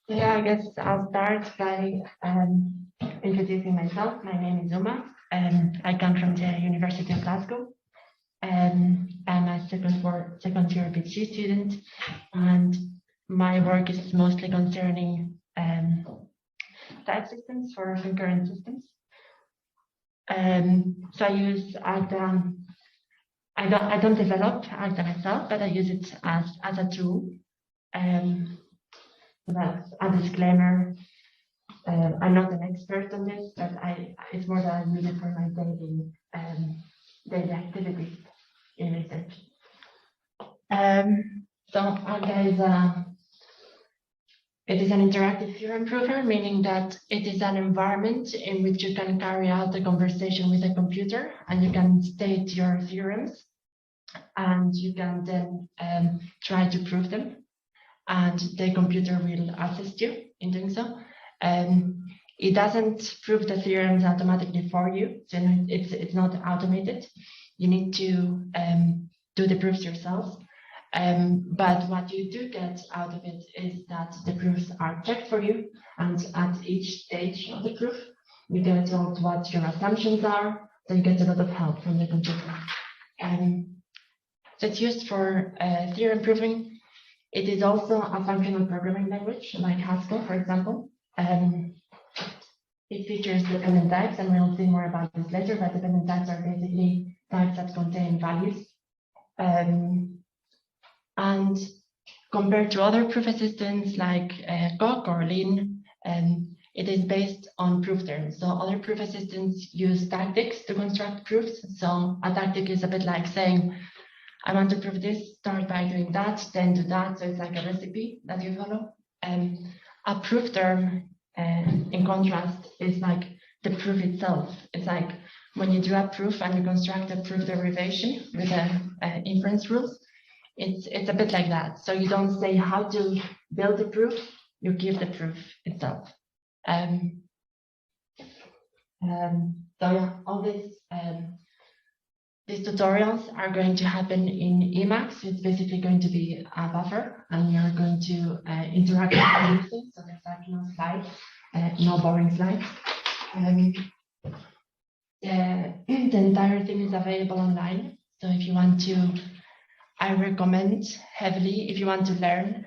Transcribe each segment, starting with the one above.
Yeah, I guess I'll start by introducing myself. My name is Uma, and I come from the University of Glasgow. I'm a second year PhD student, and my work is mostly concerning type systems for concurrent systems. So I use Agda. I don't develop Agda myself, but I use it as a tool. That's a disclaimer. I'm not an expert on this, but it's more that I use it for my daily activities in research. So Agda it is an interactive theorem prover, meaning that it is an environment in which you can carry out a conversation with a computer and you can state your theorems and you can then try to prove them, and the computer will assist you in doing so. It doesn't prove the theorems automatically for you, so it's not automated. You need to do the proofs yourself. But what you do get out of it is that the proofs are checked for you, and at each stage of the proof, you get told what your assumptions are, so you get a lot of help from the computer. So it's used for theorem proving. It is also a functional programming language, like Haskell, for example. It features dependent types, and we'll see more about this later, but dependent types are basically types that contain values. And compared to other proof assistants like Coq or Lean, it is based on proof terms. So other proof assistants use tactics to construct proofs. So a tactic is a bit like saying, I want to prove this, start by doing that, then do that. So it's like a recipe that you follow. A proof term, in contrast, is like the proof itself. It's like when you do a proof and you construct a proof derivation with inference rules, it's a bit like that. So you don't say how to build the proof, you give the proof itself. So yeah, all these tutorials are going to happen in Emacs. It's basically going to be a buffer, and you're going to interact with the users. So there's like no slides, no boring slides. The entire thing is available online. So if you want to, I recommend heavily, if you want to learn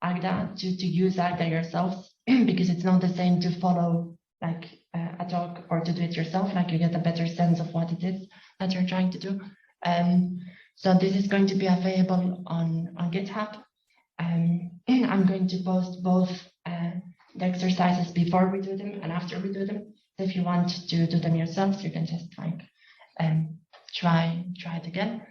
Agda, to use Agda yourself, because it's not the same to follow like a talk or to do it yourself. Like you get a better sense of what it is that you're trying to do. So this is going to be available on GitHub. I'm going to post both the exercises before we do them and after we do them. So if you want to do them yourselves, you can just like try it again.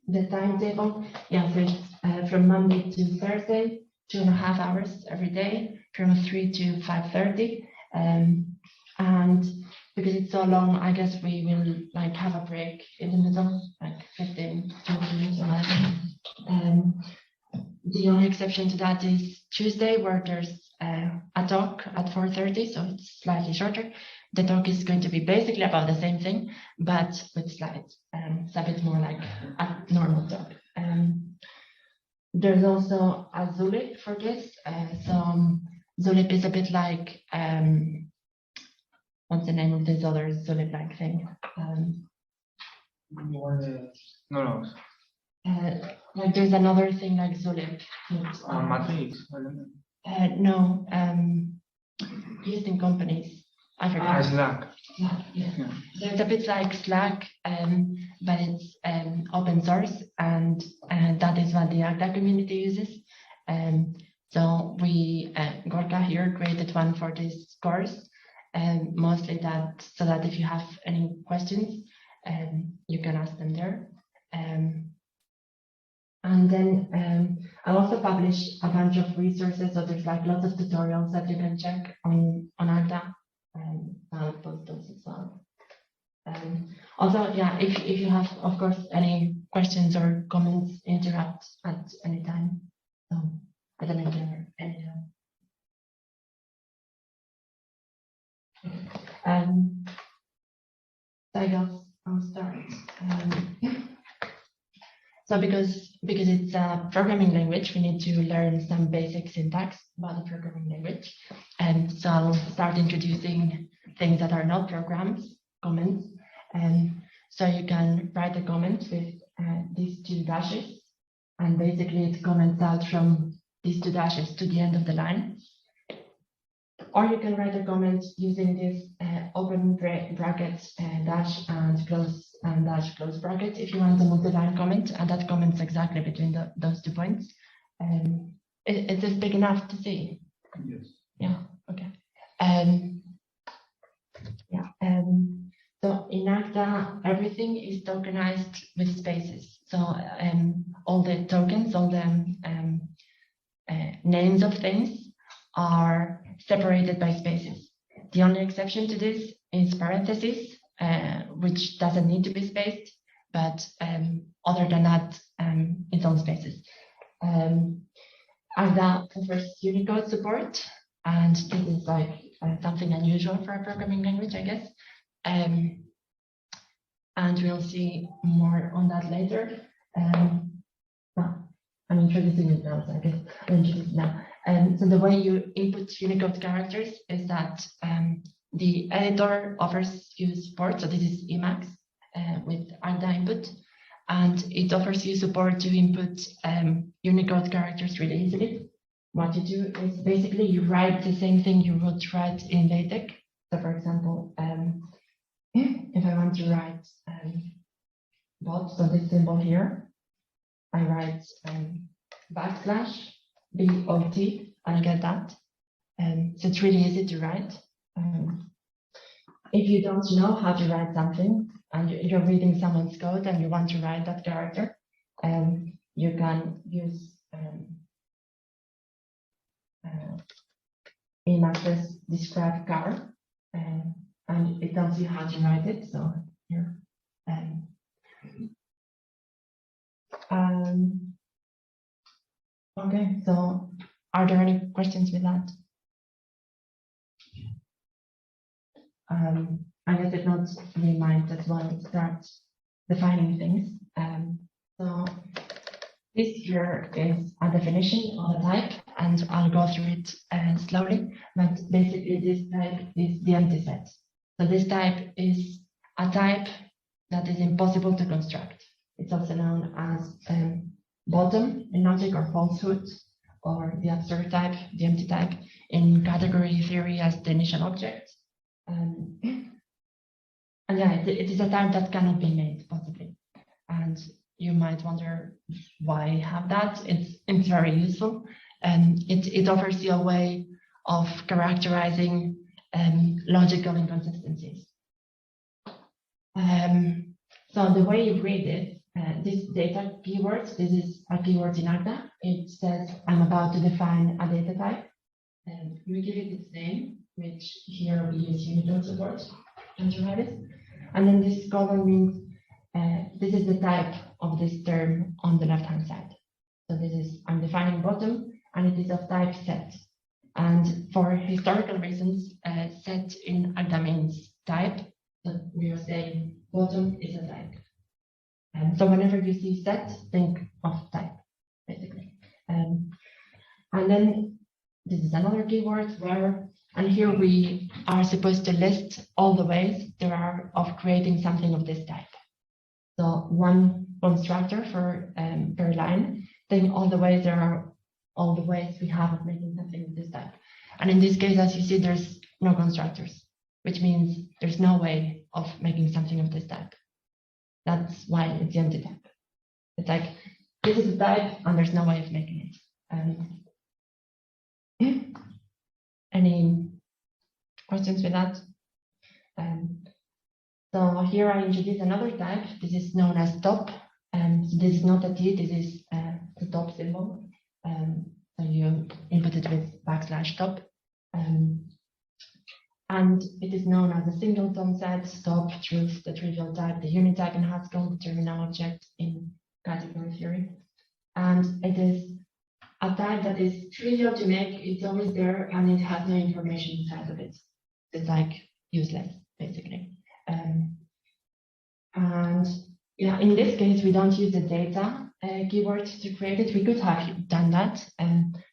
The timetable, yeah, so it's from Monday to Thursday, 2.5 hours every day, from 3 to 5:30. And because it's so long, I guess we will like have a break in the middle, like 15, 20 minutes or whatever. The only exception to that is Tuesday, where there's a talk at 4:30, so it's slightly shorter. The talk is going to be basically about the same thing, but with slides. It's a bit more like a normal talk. There's also a Zulip for this. So Zulip is a bit like, what's the name of this other Zulip-like thing? No. Like there's another thing like Zulip. Matrix. No, used in companies. I forgot. Slack. Yeah. So it's a bit like Slack, but it's open source, and that is what the Agda community uses. So we, Gorka here, created one for this course, and mostly that so that if you have any questions, you can ask them there. And then I also publish a bunch of resources, so there's like lots of tutorials that you can check on Agda. I'll post those as well. Also, yeah, if you have, of course, any questions or comments, interrupt at any time. So I don't know, anytime. So I guess I'll start. So because it's a programming language, we need to learn some basic syntax about the programming language. And so I'll start introducing things that are not programs, comments. And so you can write a comment with these two dashes. And basically it comments out from these two dashes to the end of the line. Or you can write a comment using this open bracket dash and dash close bracket if you want a multi-line comment, and that comments exactly between those 2 points. It is big enough to see. Yes. Yeah. Okay. So in Agda, everything is tokenized with spaces. So all the tokens, all the names of things are separated by spaces. The only exception to this is parentheses, which doesn't need to be spaced, but other than that, it's on spaces. Agda offers Unicode support, and this is like something unusual for a programming language, I guess. And we'll see more on that later. I'm introducing it now, so I guess I'll introduce it now. So the way you input Unicode characters is that the editor offers you support. So this is Emacs with Agda input, and it offers you support to input Unicode characters really easily. What you do is basically you write the same thing you would write in LaTeX. So for example, if I want to write bot, so this symbol here, I write backslash BOT, I'll get that. So it's really easy to write. If you don't know how to write something and you're reading someone's code and you want to write that character, you can use Emacs describe car, and it tells you how to write it. So here. Okay, so are there any questions with that? I guess if not, we might as well start defining things. So this here is a definition of a type, and I'll go through it slowly, but basically this type is the empty set. So this type is a type that is impossible to construct. It's also known as bottom in logic, or falsehood, or the absurd type, the empty type, in category theory as the initial object. And yeah, it is a type that cannot be made possibly. And you might wonder why have that. It's very useful, and it offers you a way of characterizing logical inconsistencies. So the way you read it, this data keyword, this is a keyword in Agda. It says I'm about to define a data type, and we give it its name, which here we use Unicode support to write it. And then this column means this is the type of this term on the left-hand side. So this is, I'm defining bottom, and it is of type set. And for historical reasons, set in Agda means type. So we are saying bottom is a type. And so whenever you see set, think of type, basically. And then this is another keyword where, and here we are supposed to list all the ways there are of creating something of this type. So one constructor for per line, then all the ways there are all the ways we have of making something of this type. And in this case, as you see, there's no constructors, which means there's no way of making something of this type. That's why it's the empty type. It's like, this is the type, and there's no way of making it. Any questions with that? So here I introduce another type. This is known as top. So this is not a T, this is the top symbol. So you input it with backslash top. And it is known as a singleton set, top, truth, the trivial type, the unit type in Haskell, the terminal object in category theory. And it is a type that is trivial to make. It's always there, and it has no information inside of it. It's like useless, basically. And yeah, in this case, we don't use the data keyword to create it. We could have done that,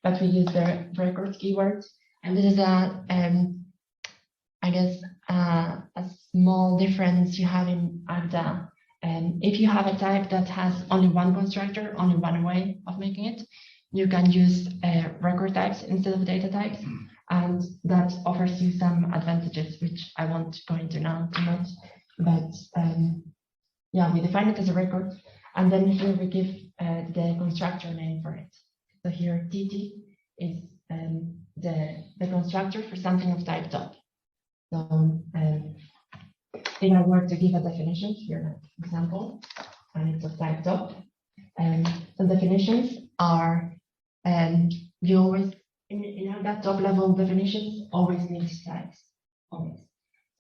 but we use the record keyword. And this is a, I guess, a small difference you have in Agda. If you have a type that has only one constructor, only one way of making it, you can use record types instead of data types. And that offers you some advantages, which I won't go into now too much. But yeah, we define it as a record. And then here we give the constructor name for it. So here TT is the constructor for something of type top. So if I were to give a definition here, for example, and it's of type top, the definitions are, you always, in that top level definitions, always need types, always.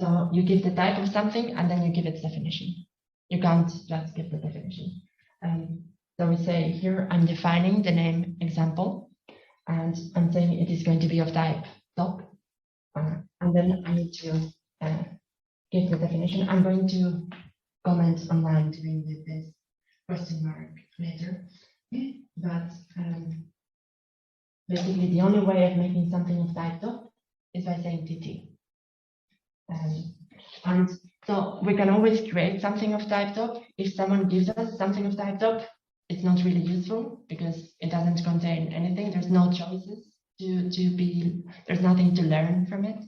So you give the type of something and then you give its definition. You can't just give the definition. So we say here, I'm defining the name example, and I'm saying it is going to be of type top. And then I need to give the definition. I'm going to comment online doing with this question mark later. But basically, the only way of making something of type top is by saying TT. And so we can always create something of type top. If someone gives us something of type top, it's not really useful because it doesn't contain anything. There's no choices to be, there's nothing to learn from it.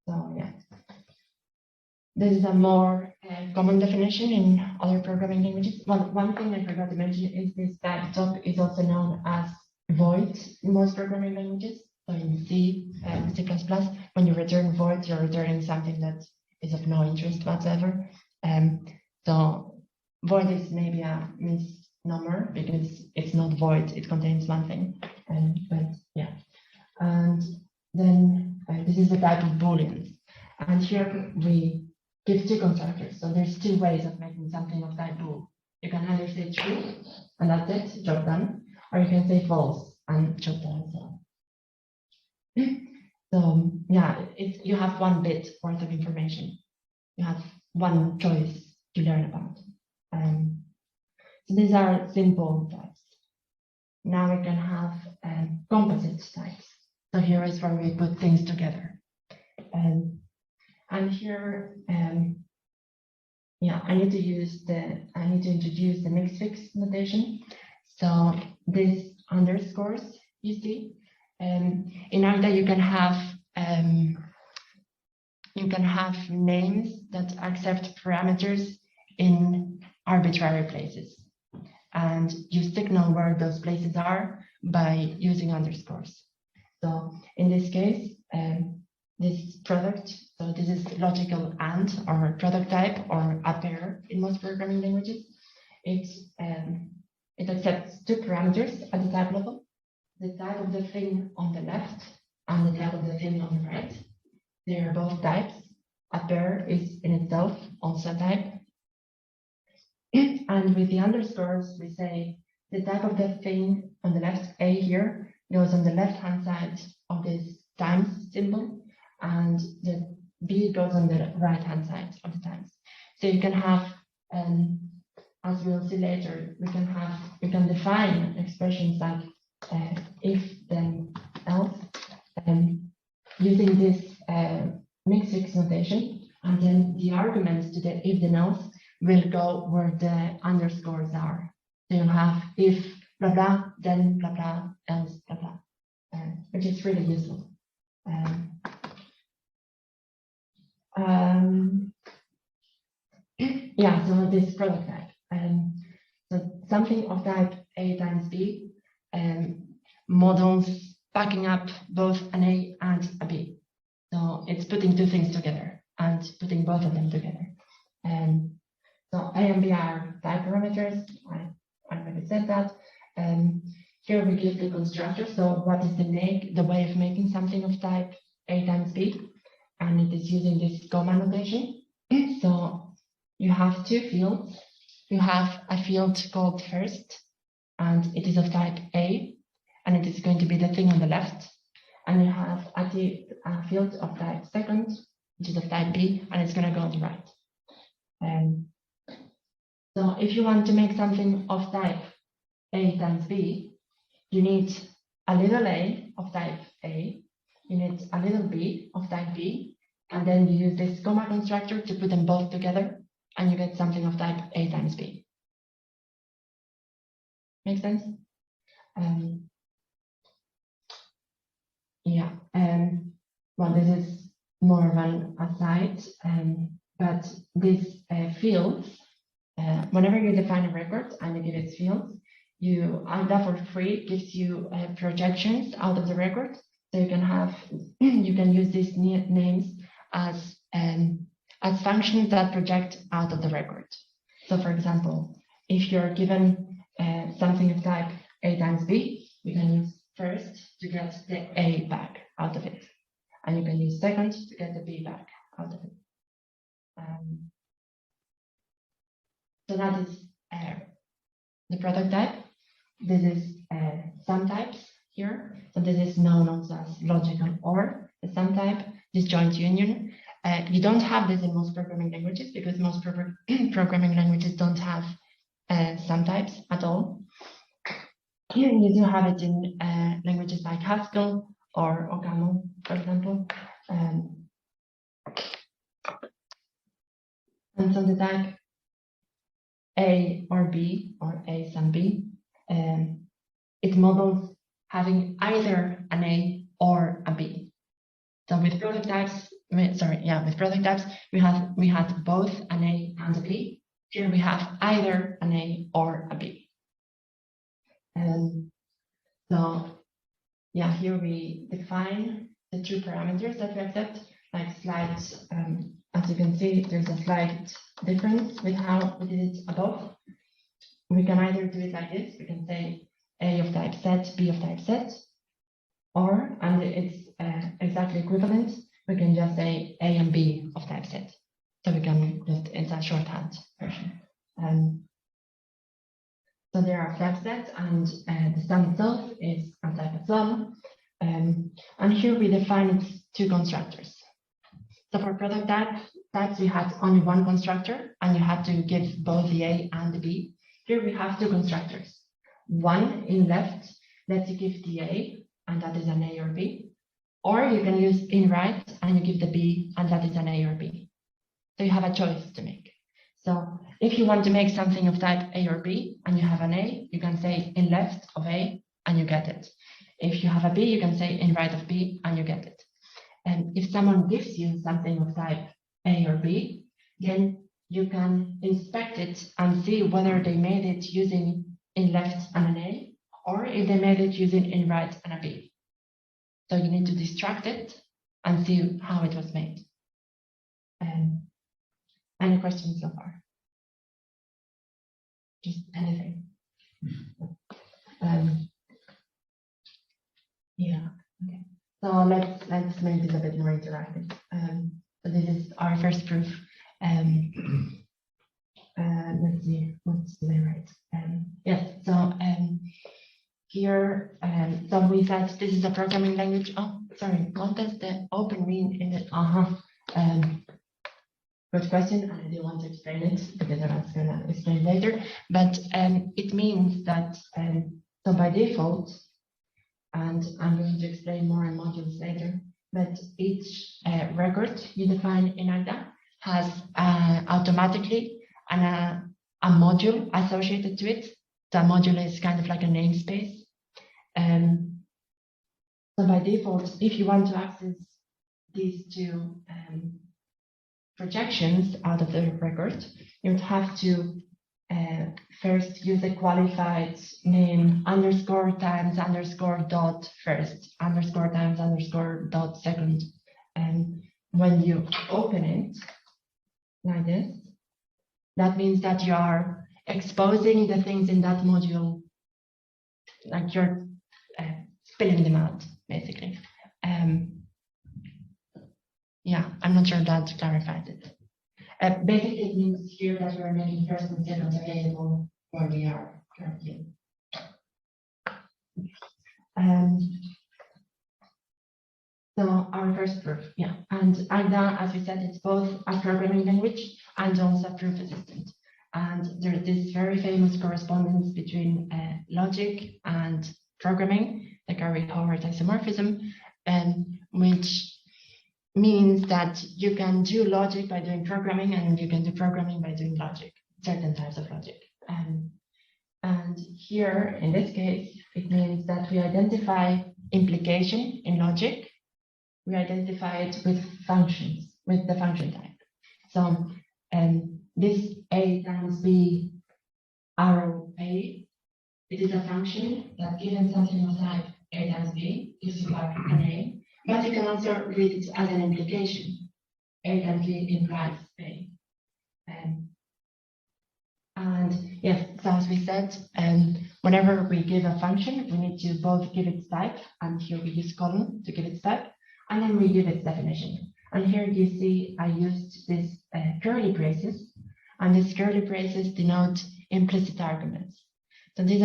So yeah, this is a more common definition in other programming languages. Well, one thing I forgot to mention is this type top is also known as void in most programming languages. So in C and C++, when you return void, you're returning something that is of no interest whatsoever. So void is maybe a misnomer because it's not void, it contains one thing. But yeah, and then this is the type of booleans. And here we give two constructors. So there's two ways of making something of type bool. You can either say true, and that's it, job done, or you can say false and job done as well. So yeah, you have one bit worth of information. You have one choice to learn about. So these are simple types. Now we can have composite types. So here is where we put things together. And here, yeah, I need to introduce the mixed fix notation. So this underscores, you see, in Agda you can have names that accept parameters in arbitrary places, and you signal where those places are by using underscores. So in this case, this product, so this is logical AND or product type or a pair in most programming languages. It accepts two parameters at the type level, the type of the thing on the left and the type of the thing on the right. They are both types. A pair is in itself also a type. And with the underscores, we say the type of the thing on the left, A here, goes on the left-hand side of this times symbol, and the B goes on the right-hand side of the times. So you can have, as we'll see later, you can define expressions like if, then, else, using this mixed fix notation, and then the arguments to the if, then, else will go where the underscores are. So you have if blah blah, then blah blah, else blah blah, which is really useful. Yeah, so this product type. So something of type A times B models backing up both an A and a B. So it's putting two things together and putting both of them together. So A and B are type parameters. I already said that. Here we give the constructor. So what is the way of making something of type A times B? And it is using this comma notation. So you have two fields. You have a field called first, and it is of type A, and it is going to be the thing on the left. And you have a field of type second, which is of type B, and it's going to go on the right. So if you want to make something of type A times B, you need a little a of type A, you need a little b of type B, and then you use this comma constructor to put them both together, and you get something of type A times B. Make sense? Yeah, well, this is more of an aside, but these fields, whenever you define a record and you give it fields, Agda for free gives you projections out of the record. So you can have, you can use these names as functions that project out of the record. So for example, if you're given something of type A times B, you can use first to get the A back out of it. And you can use second to get the B back out of it. So that is the product type. This is sum types here. So this is known also as logical OR, the sum type, disjoint union. You don't have this in most programming languages because most programming languages don't have sum types at all. Here you do have it in languages like Haskell or OCaml, for example. And so the type A or B or A sum B, it models having either an A or a B. So with product types, with product types, we had both an A and a B. Here we have either an A or a B. So yeah, here we define the two parameters that we accept, like slides. As you can see, there's a slight difference with how we did it above. We can either do it like this, we can say A of type set, B of type set, or, and it's exactly equivalent, we can just say A and B of type set. So we can just, it's a shorthand version. So there are type sets, and the sum itself is a type of sum. And here we define two constructors. So for product types, we had only one constructor, and you had to give both the A and the B. Here we have two constructors. One in left lets you give the A, and that is an A or B. Or you can use in right, and you give the B, and that is an A or B. So you have a choice to make. So if you want to make something of type A or B, and you have an A, you can say in left of A, and you get it. If you have a B, you can say in right of B, and you get it. And if someone gives you something of type A or B, then you can inspect it and see whether they made it using in left and an A, or if they made it using in right and a B. So you need to destruct it and see how it was made. Any questions so far? Just anything. Yeah. Okay. So let's make this a bit more interactive. So this is our first proof. Let's see, what's the right? Yes. So here, so we said this is a programming language. Oh, sorry. What does the open mean in it? Good question, and I didn't want to explain it because I was going to explain later. But it means that so by default, and I'm going to explain more in modules later, but each record you define in Agda has automatically a module associated to it. The module is kind of like a namespace. So by default, if you want to access these two projections out of the record, you would have to first use a qualified name underscore times underscore dot first, underscore times underscore dot second. And when you open it like this, that means that you are exposing the things in that module, like you're spilling them out, basically. Yeah, I'm not sure that clarifies it. Basically, it means here that we're making first and second available where we are currently. So our first proof, yeah. And Agda, as we said, it's both a programming language and also a proof assistant. And there's this very famous correspondence between logic and programming, the Curry-Howard isomorphism, which means that you can do logic by doing programming, and you can do programming by doing logic, certain types of logic. And here, in this case, it means that we identify implication in logic. We identify it with functions, with the function type. So this A times B arrow A, it is a function that given something of type A times B gives you back an A, but you can also read it as an implication. A times B implies A. And yes, so as we said, whenever we give a function, we need to both give its type, and here we use colon to give its type, and then we give its definition. And here you see I used this curly braces, and these curly braces denote implicit arguments. So these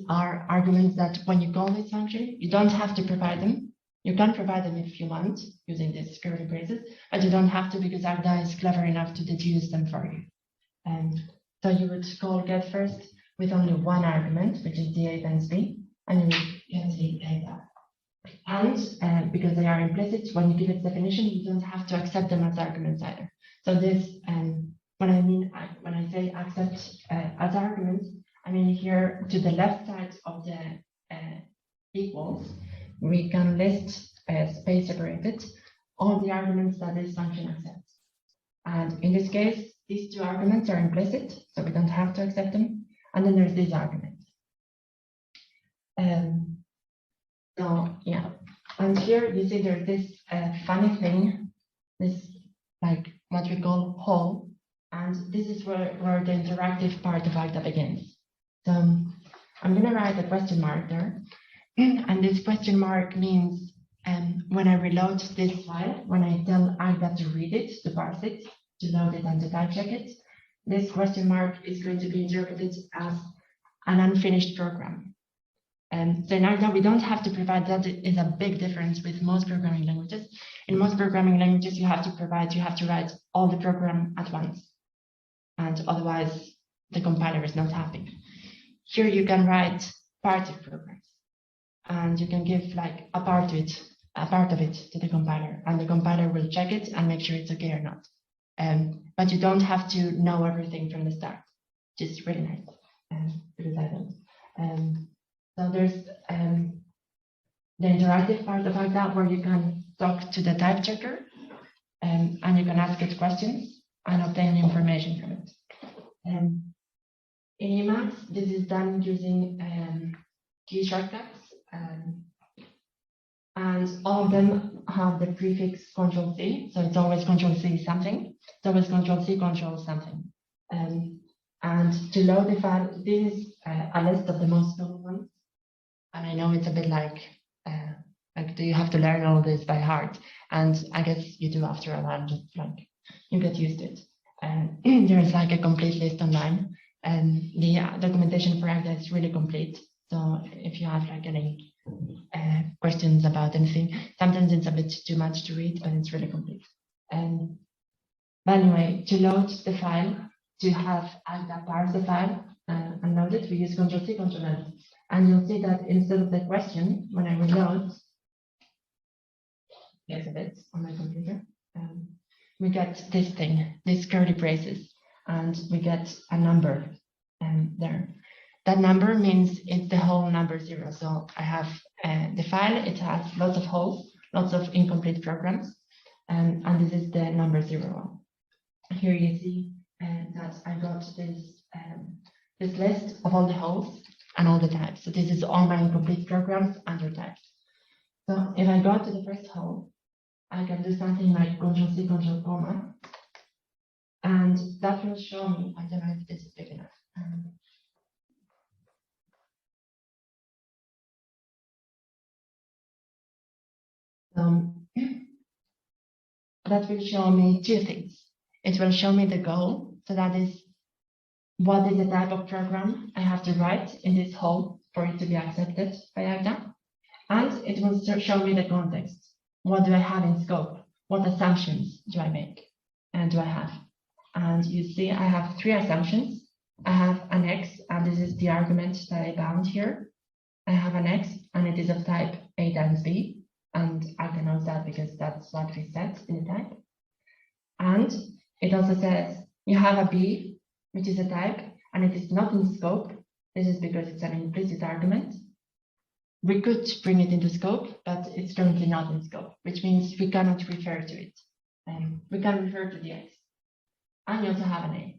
are arguments that when you call this function, you don't have to provide them. You can provide them if you want using these curly braces, but you don't have to because Agda is clever enough to deduce them for you. So you would call get first with only one argument, which is the A times B, and you would get the Agda. And because they are implicit, when you give its definition, you don't have to accept them as arguments either. So this, when I say accept as arguments, I mean here to the left side of the equals, we can list space separated all the arguments that this function accepts. And in this case, these two arguments are implicit, so we don't have to accept them. And then there's this argument. So yeah, and here you see there's this funny thing, this like what we call whole, and this is where the interactive part of Agda begins. So I'm going to write a question mark there, and this question mark means when I reload this file, when I tell Agda to read it, to parse it, to load it and to type check it, this question mark is going to be interpreted as an unfinished program. So in Agda, we don't have to provide that. It is a big difference with most programming languages. In most programming languages, you have to write all the program at once. And otherwise, the compiler is not happy. Here you can write parts of programs. And you can give like a part of it to the compiler. And the compiler will check it and make sure it's okay or not. But you don't have to know everything from the start, which is really nice, because I don't. So there's the interactive part of Agda where you can talk to the type checker, and you can ask it questions and obtain information from it. In Emacs, this is done using key shortcuts, and all of them have the prefix Ctrl+C, so it's always Ctrl+C something. It's always Ctrl+C, Ctrl something. And to load the file, this is a list of the most common ones. And I know it's a bit like do you have to learn all this by heart? And I guess you do after a while, just like you get used to it. There's like a complete list online, and the documentation for Agda is really complete. So if you have like any questions about anything, sometimes it's a bit too much to read, but it's really complete. But anyway, to load the file, to have Agda parse the file and load it, we use Ctrl+C, Ctrl+L. And you'll see that instead of the question, when I reload, yes, a bit on my computer, we get this thing, these curly braces, and we get a number there. That number means it's the whole number 0. So I have the file, it has lots of holes, lots of incomplete programs, and this is the number 0. Here you see that I got this list of all the holes and all the types. So this is all my incomplete programs and their types. So if I go to the first hole, I can do something like Ctrl+C, Ctrl+, and that will show me, I don't know if this is big enough. That will show me two things. It will show me the goal, so that is what is the type of program I have to write in this hole for it to be accepted by Agda. And it will show me the context. What do I have in scope? What assumptions do I make and do I have? And you see I have three assumptions. I have an X, and this is the argument that I bound here. I have an X, and it is of type A times B. And I can know that because that's what we set in the type. And it also says you have a B, which is a type, and it is not in scope. This is because it's an implicit argument. We could bring it into scope, but it's currently not in scope, which means we cannot refer to it. We can refer to the X. And you also have an A.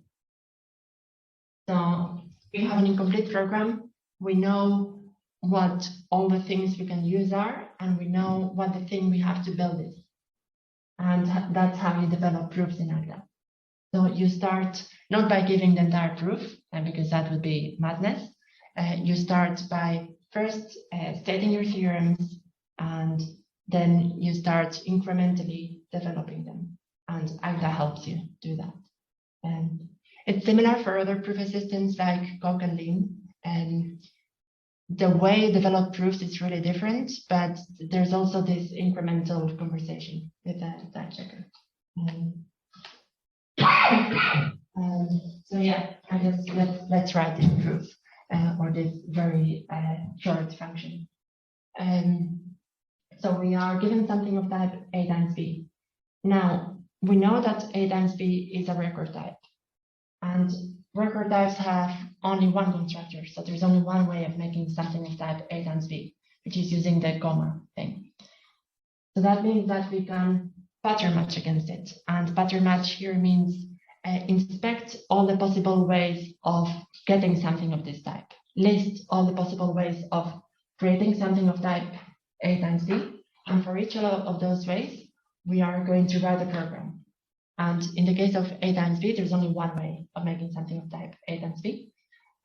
So we have an incomplete program. We know what all the things we can use are, and we know what the thing we have to build is. And that's how you develop proofs in Agda. So you start not by giving the entire proof, because that would be madness. You start by first stating your theorems, and then you start incrementally developing them. And Agda helps you do that. And it's similar for other proof assistants like Coq and Lean. And the way you develop proofs is really different, but there's also this incremental conversation with the type checker. So yeah, I guess let's write this proof or this very short function. So we are given something of type A times B. Now we know that A times B is a record type, and record types have only one constructor. So there's only one way of making something of type A times B, which is using the comma thing. So that means that we can pattern match against it. And pattern match here means inspect all the possible ways of getting something of this type. List all the possible ways of creating something of type A times B. And for each of those ways, we are going to write a program. And in the case of A times B, there's only one way of making something of type A times B.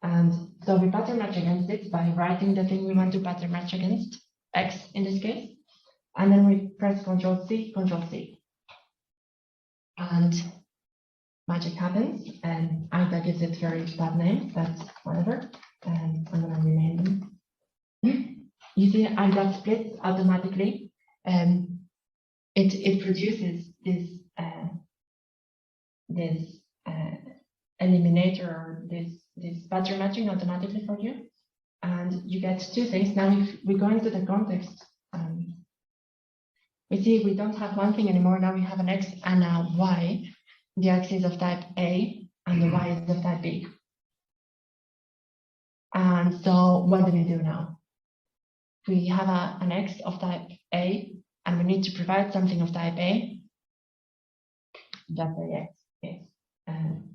And so we pattern match against it by writing the thing we want to pattern match against, X in this case. And then we press Ctrl+C, Ctrl+C. And magic happens, and Agda gives it very bad name, but whatever. And I'm gonna rename them. You see Agda splits automatically, and it produces this eliminator, or this pattern matching automatically for you. And you get two things. Now if we go into the context, we see we don't have one thing anymore. Now we have an X and a Y. The X is of type A and the Y is of type B. And so what do we do now? We have an X of type A, and we need to provide something of type A. Just say X, yes.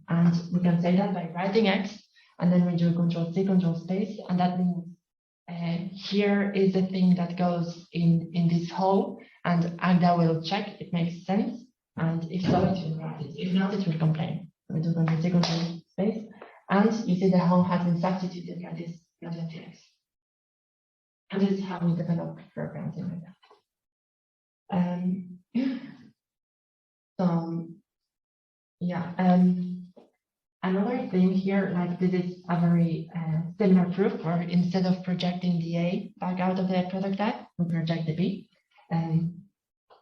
And we can say that by writing X, and then we do Ctrl+C, Ctrl+Space, and that means here is the thing that goes in this hole, and Agda will check it makes sense, and if so, it will write it. If not, it will complain. So we do Ctrl+C, Ctrl+Space, and you see the hole has been substituted by this X. And this is how we develop programs in Agda. So yeah, another thing here, like this is a very similar proof where instead of projecting the A back out of the product type, we project the B. And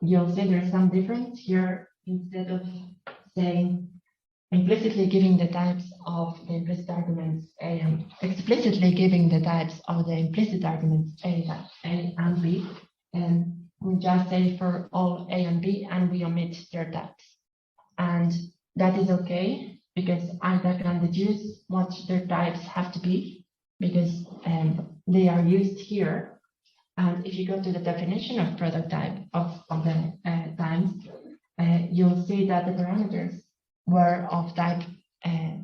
you'll see there's some difference here. Instead of saying implicitly giving the types of the implicit arguments A and explicitly giving the types of the implicit arguments A and B, and we just say for all A and B, and we omit their types. And that is okay, because Agda can deduce what their types have to be, because they are used here. And if you go to the definition of product type of the times, you'll see that the parameters were of type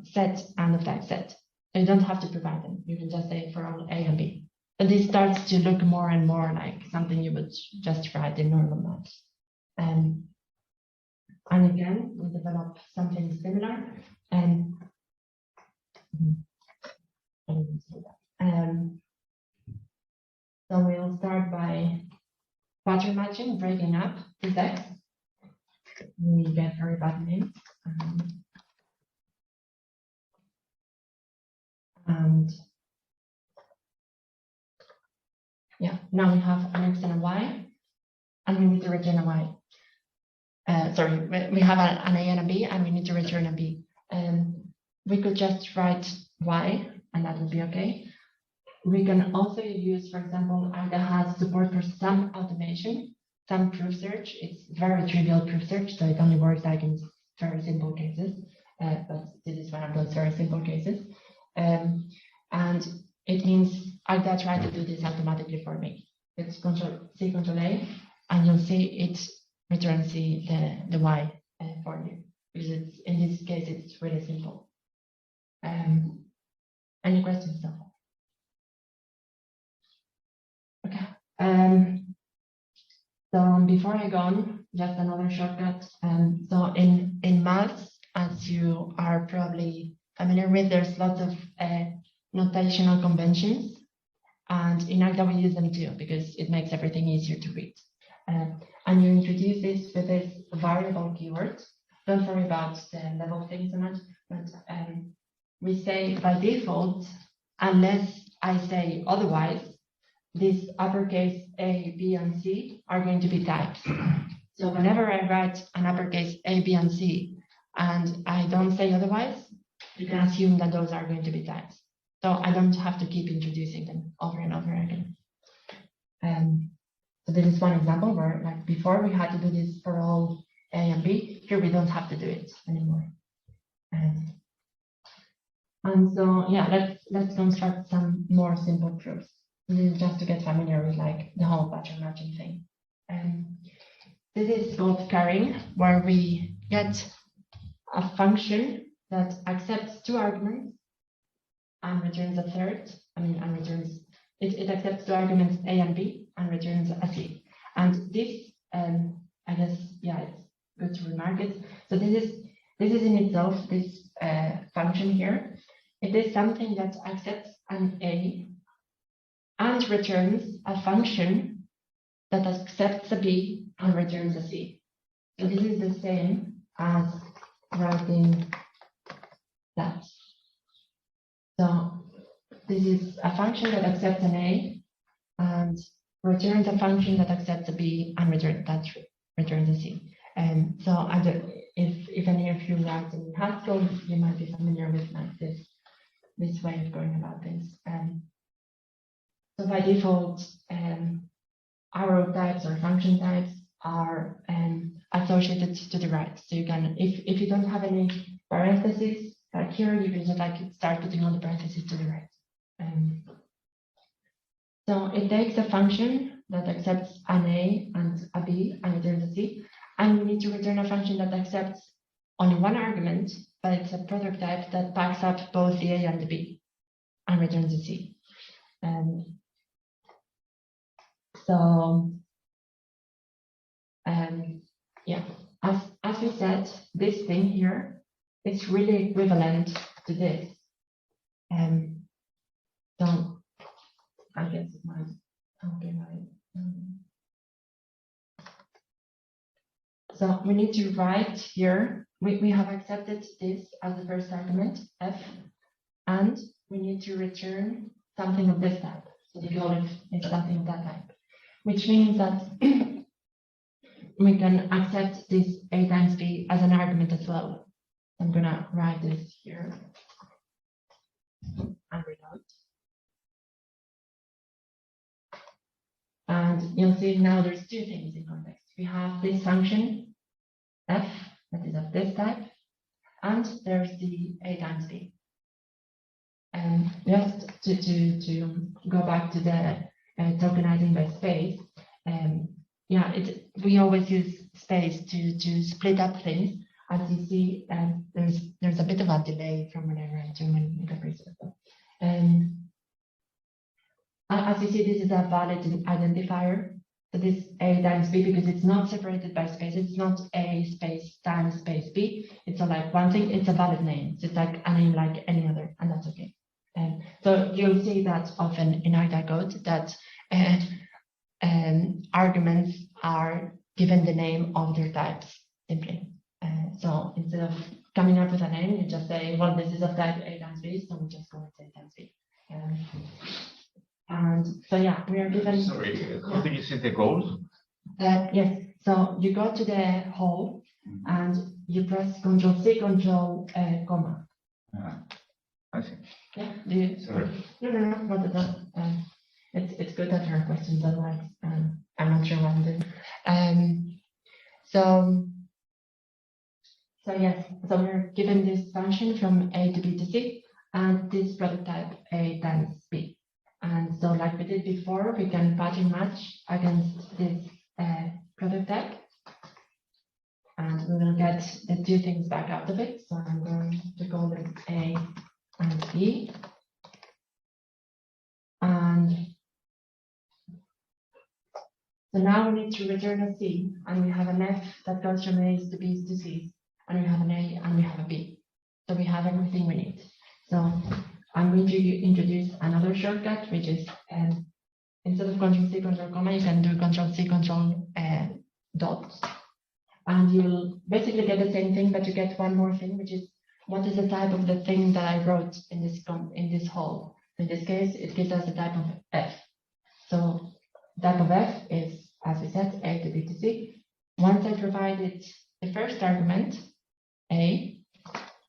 set and of type set. So you don't have to provide them. You can just say for all A and B. But this starts to look more and more like something you would just write in normal maths. And again, we develop something similar. So we'll start by pattern matching, breaking up this X. We get very bad names. And yeah, now we have an X and a Y, and we need to return a Y. sorry, we have an A and a B, and we need to return a B. We could just write Y, and that would be okay. We can also use, for example, Agda has support for some automation, some proof search. It's very trivial proof search, so it only works like in very simple cases. But this is one of those very simple cases. And it means Agda tried to do this automatically for me. It's Control-C, Control-A, and you'll see it returns the Y for you. Because it's, in this case, it's really simple. Any questions so far? Okay. So before I go on, just another shortcut. So in math, as you are probably familiar with, there's lots of notational conventions, and in Agda we use them too because it makes everything easier to read. And you introduce this with this variable keyword. Don't worry about the level of things so much, but we say by default, unless I say otherwise, these uppercase A, B, and C are going to be types. So whenever I write an uppercase A, B, and C, and I don't say otherwise, you can assume that those are going to be types. So I don't have to keep introducing them over and over again. So this is one example where, like before, we had to do this for all A and B. Here we don't have to do it anymore. And so, yeah, let's construct some more simple proofs. This is just to get familiar with like the whole pattern matching thing. This is called carrying, where we get a function that accepts two arguments and returns a third. And returns it accepts two arguments A and B and returns a C. And this, I guess, yeah, it's good to remark it. So this is in itself this function here. It is something that accepts an A and returns a function that accepts a B and returns a C. So this is the same as writing that. So this is a function that accepts an A and returns a function that accepts a B and returns a C. And so if any of you write in Haskell, you might be familiar with like this way of going about this. So by default, arrow types or function types are associated to the right. So you can, if you don't have any parentheses, like here, you can just like start putting all the parentheses to the right. So it takes a function that accepts an A and a B and returns a C, and we need to return a function that accepts only one argument, but it's a product type that backs up both the A and the B and returns a C. Yeah, as we said, this thing here is really equivalent to this. So I guess it might. Okay, so we need to write here. We have accepted this as the first argument, F, and we need to return something of this type. So the goal is something of that type, which means that we can accept this A times B as an argument as well. I'm gonna write this here and read out. And you'll see now there's two things in context. We have this function F that is of this type, and there's the A times B. And just to go back to the tokenizing by space, yeah, we always use space to split up things. As you see, there's a bit of a delay from when I write to when it appears. As you see, this is a valid identifier. So this A times B, because it's not separated by space, it's not A space times space B. It's a, like one thing, it's a valid name. So it's like a name like any other, and that's okay. So you'll see that often in Agda code that arguments are given the name of their types simply. So instead of coming up with a name, you just say, well, this is of type A times B, so we just go with A times B. And so yeah, we are given. Sorry, how did you say the goals? Yes, so you go to the hole and you press Control C, Control comma. I see. Yeah, do you? Sorry. No, not at all. It's good that there are questions, otherwise I'm not sure what I'm doing. So yes, so we're given this function from A to B to C, and this product type A times B. And so like we did before, we can pattern match against this product type. And we will get the two things back out of it. So I'm going to call them A and B. And so now we need to return a C, and we have an F that goes from A's to B's to C's, and we have an A and we have a B. So we have everything we need. So I'm going to introduce another shortcut, which is instead of Control C, Control comma, you can do Control C, Control dots. And you'll basically get the same thing, but you get one more thing, which is what is the type of the thing that I wrote in this hole. In this case, it gives us the type of F. So type of F is, as we said, A to B to C. Once I provided the first argument, A,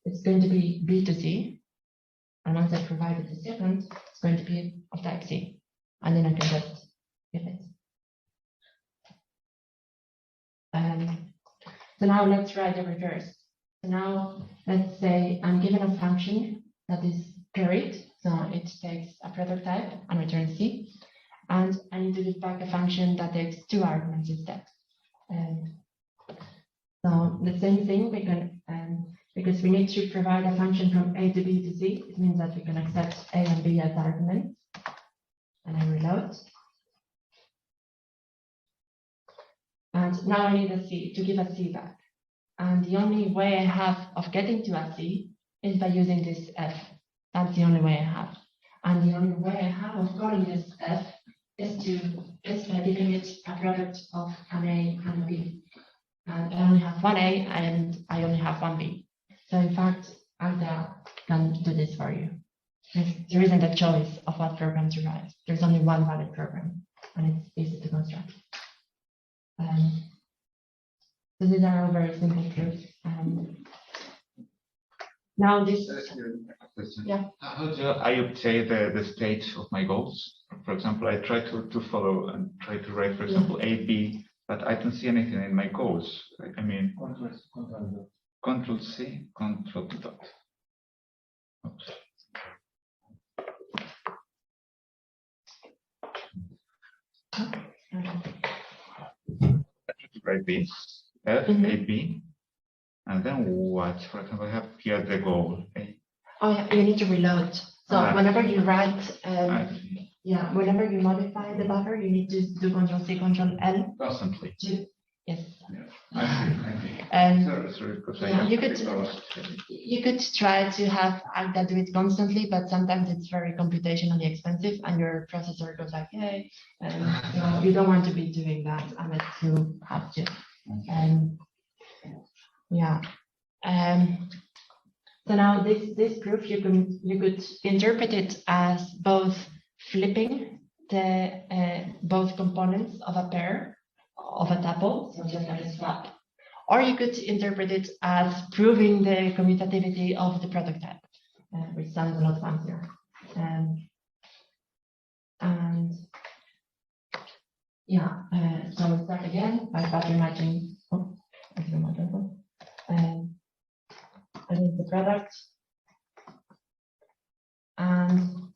it's going to be B to C. And once I provided the second, it's going to be of type C. And then I can just give it. So now let's write the reverse. So now let's say I'm given a function that is carried. So it takes a product type and returns C. And I need to give back a function that takes two arguments instead. So the same thing, we can, because we need to provide a function from A to B to C, it means that we can accept A and B as arguments. And I reload. And now I need a C to give a C back. And the only way I have of getting to a C is by using this F. That's the only way I have. And the only way I have of calling this F is by giving it a product of an A and a B. And I only have one A and I only have one B. So in fact, Agda can do this for you. There isn't a choice of what program to write. There's only one valid program, and it's easy to construct. So these are all very simple proofs. Now this. Yeah. How do I obtain the state of my goals? For example, I try to follow and try to write, for example, A, B, but I don't see anything in my goals. I mean, Control C, Control dot. Oops. Write this F, A, B, and then what? For example, I have here the goal. Oh, yeah, you need to reload. So whenever you write, whenever you modify the buffer, you need to do Control C, Control L. Constantly. Yes. Sorry, you could try to have Agda do it constantly, but sometimes it's very computationally expensive, and your processor goes like, hey, so you don't want to be doing that unless you have to. So now this proof you could interpret it as both flipping the both components of a pair of a tuple, so just like a swap, or you could interpret it as proving the commutativity of the product type, which sounds a lot fancier. So we'll start again by pattern matching. Against the product, and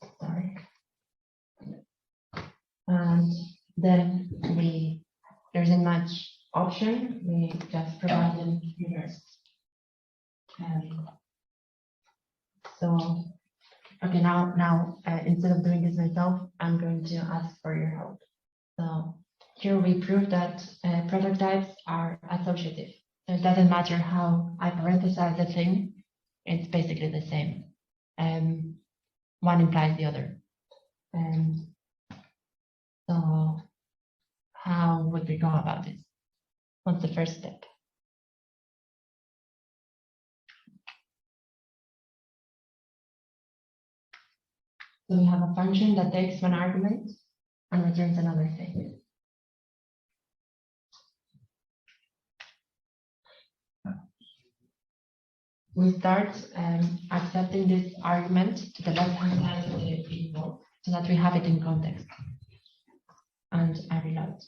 then there isn't much option. We just provide them reverse. So okay, now instead of doing this myself, I'm going to ask for your help. So here we prove that product types are associative. So it doesn't matter how I parenthesize the thing, it's basically the same. One implies the other. So how would we go about this? What's the first step? So we have a function that takes one argument and returns another thing. we start accepting this argument to the left-hand side of the equal so that we have it in context. And I reload.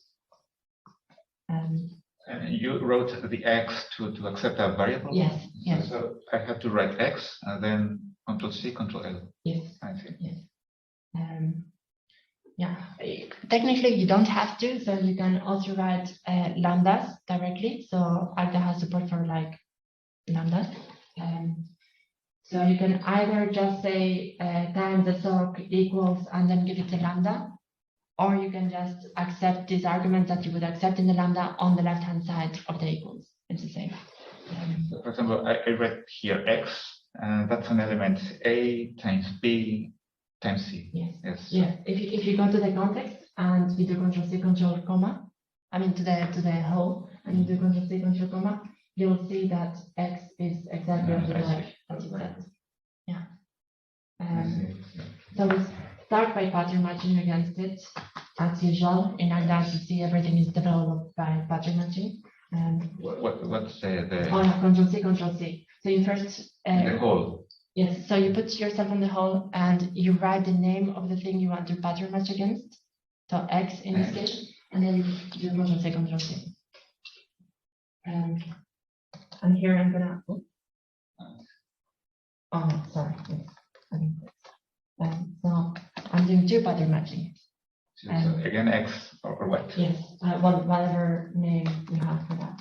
And you wrote the x to accept a variable? Yes, yes. So I have to write x and then Control-C, Control-L. Yes. I see. Yes. Yeah, technically you don't have to, so you can also write lambdas directly. So Agda has support for like lambdas. So you can either just say times the soc equals and then give it a lambda, or you can just accept this argument that you would accept in the lambda on the left-hand side of the equals. It's the same. So for example, I read here x, and that's an element A times B times C. Yes. Yes. Yes. If you go to the context and you do Control-C, Control, comma, I mean to the whole, and you do Control-C, Control, comma, you'll see that x is exactly as you said. Yeah. So we start by pattern matching against it. As usual, in Agda, you see everything is developed by pattern matching. What's the Oh, yeah, Control-C, Control-C. So you first the whole? Yes, so you put yourself on the whole and you write the name of the thing you want to pattern match against. So X in this case, and then you do Control-C, Control-C. And here I'm gonna. Oh, sorry. Yes. So I'm doing two pattern matching. So again, x or what? Yes, whatever name you have for that.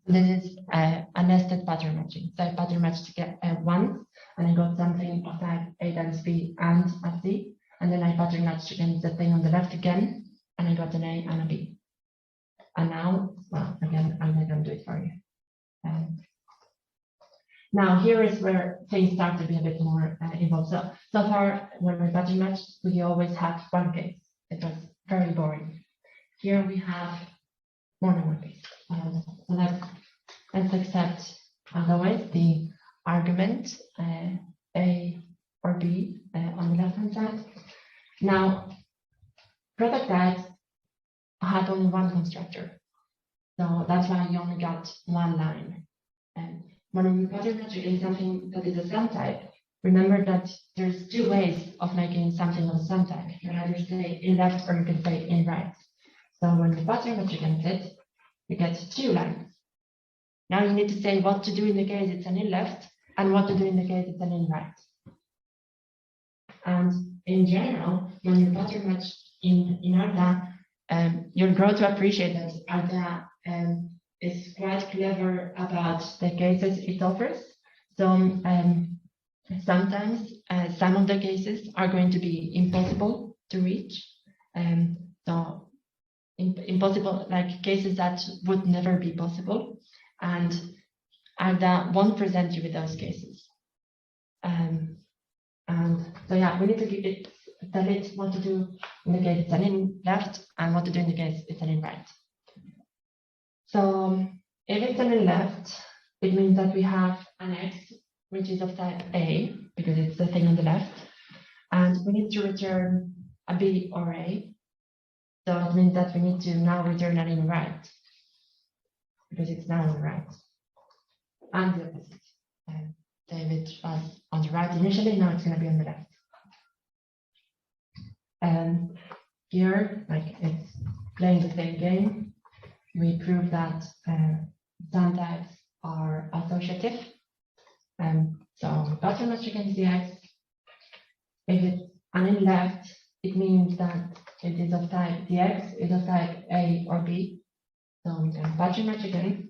This is a nested pattern matching. So I pattern matched to get once, and I got something of type A times B and a C, and then I pattern matched against the thing on the left again, and I got an A and a B. And now, well, again, I'm not going to do it for you. Now here is where things start to be a bit more involved. So far, when we pattern matched, we always had one case. It was very boring. Here we have more than one case. So let's accept, otherwise, the argument A or B on the left-hand side. Now, product types had only one constructor. So that's why you only got one line. And when we pattern match against something that is a sum type, remember that there's two ways of making something of a sum type. You can either say in left or you can say in right. So when you pattern match against it, you get two lines. Now you need to say what to do in the case it's an in left and what to do in the case it's an in right. And in general, when you pattern match in Agda, you'll grow to appreciate that Agda is quite clever about the cases it offers. So sometimes some of the cases are going to be impossible to reach. So impossible, like cases that would never be possible. And Agda won't present you with those cases. And so yeah, we need to tell it what to do in the case it's an in left and what to do in the case it's an in right. So if it's an in left, it means that we have an X which is of type A because it's the thing on the left, and we need to return a B or A. So it means that we need to now return an in right because it's now on the right, and the opposite. David was on the right initially, now it's going to be on the left. And here, like it's playing the same game. We prove that sum types are associative. So pattern match against the X. If it's an in left, it means that it is of type, the X is of type A or B. So we can pattern match again,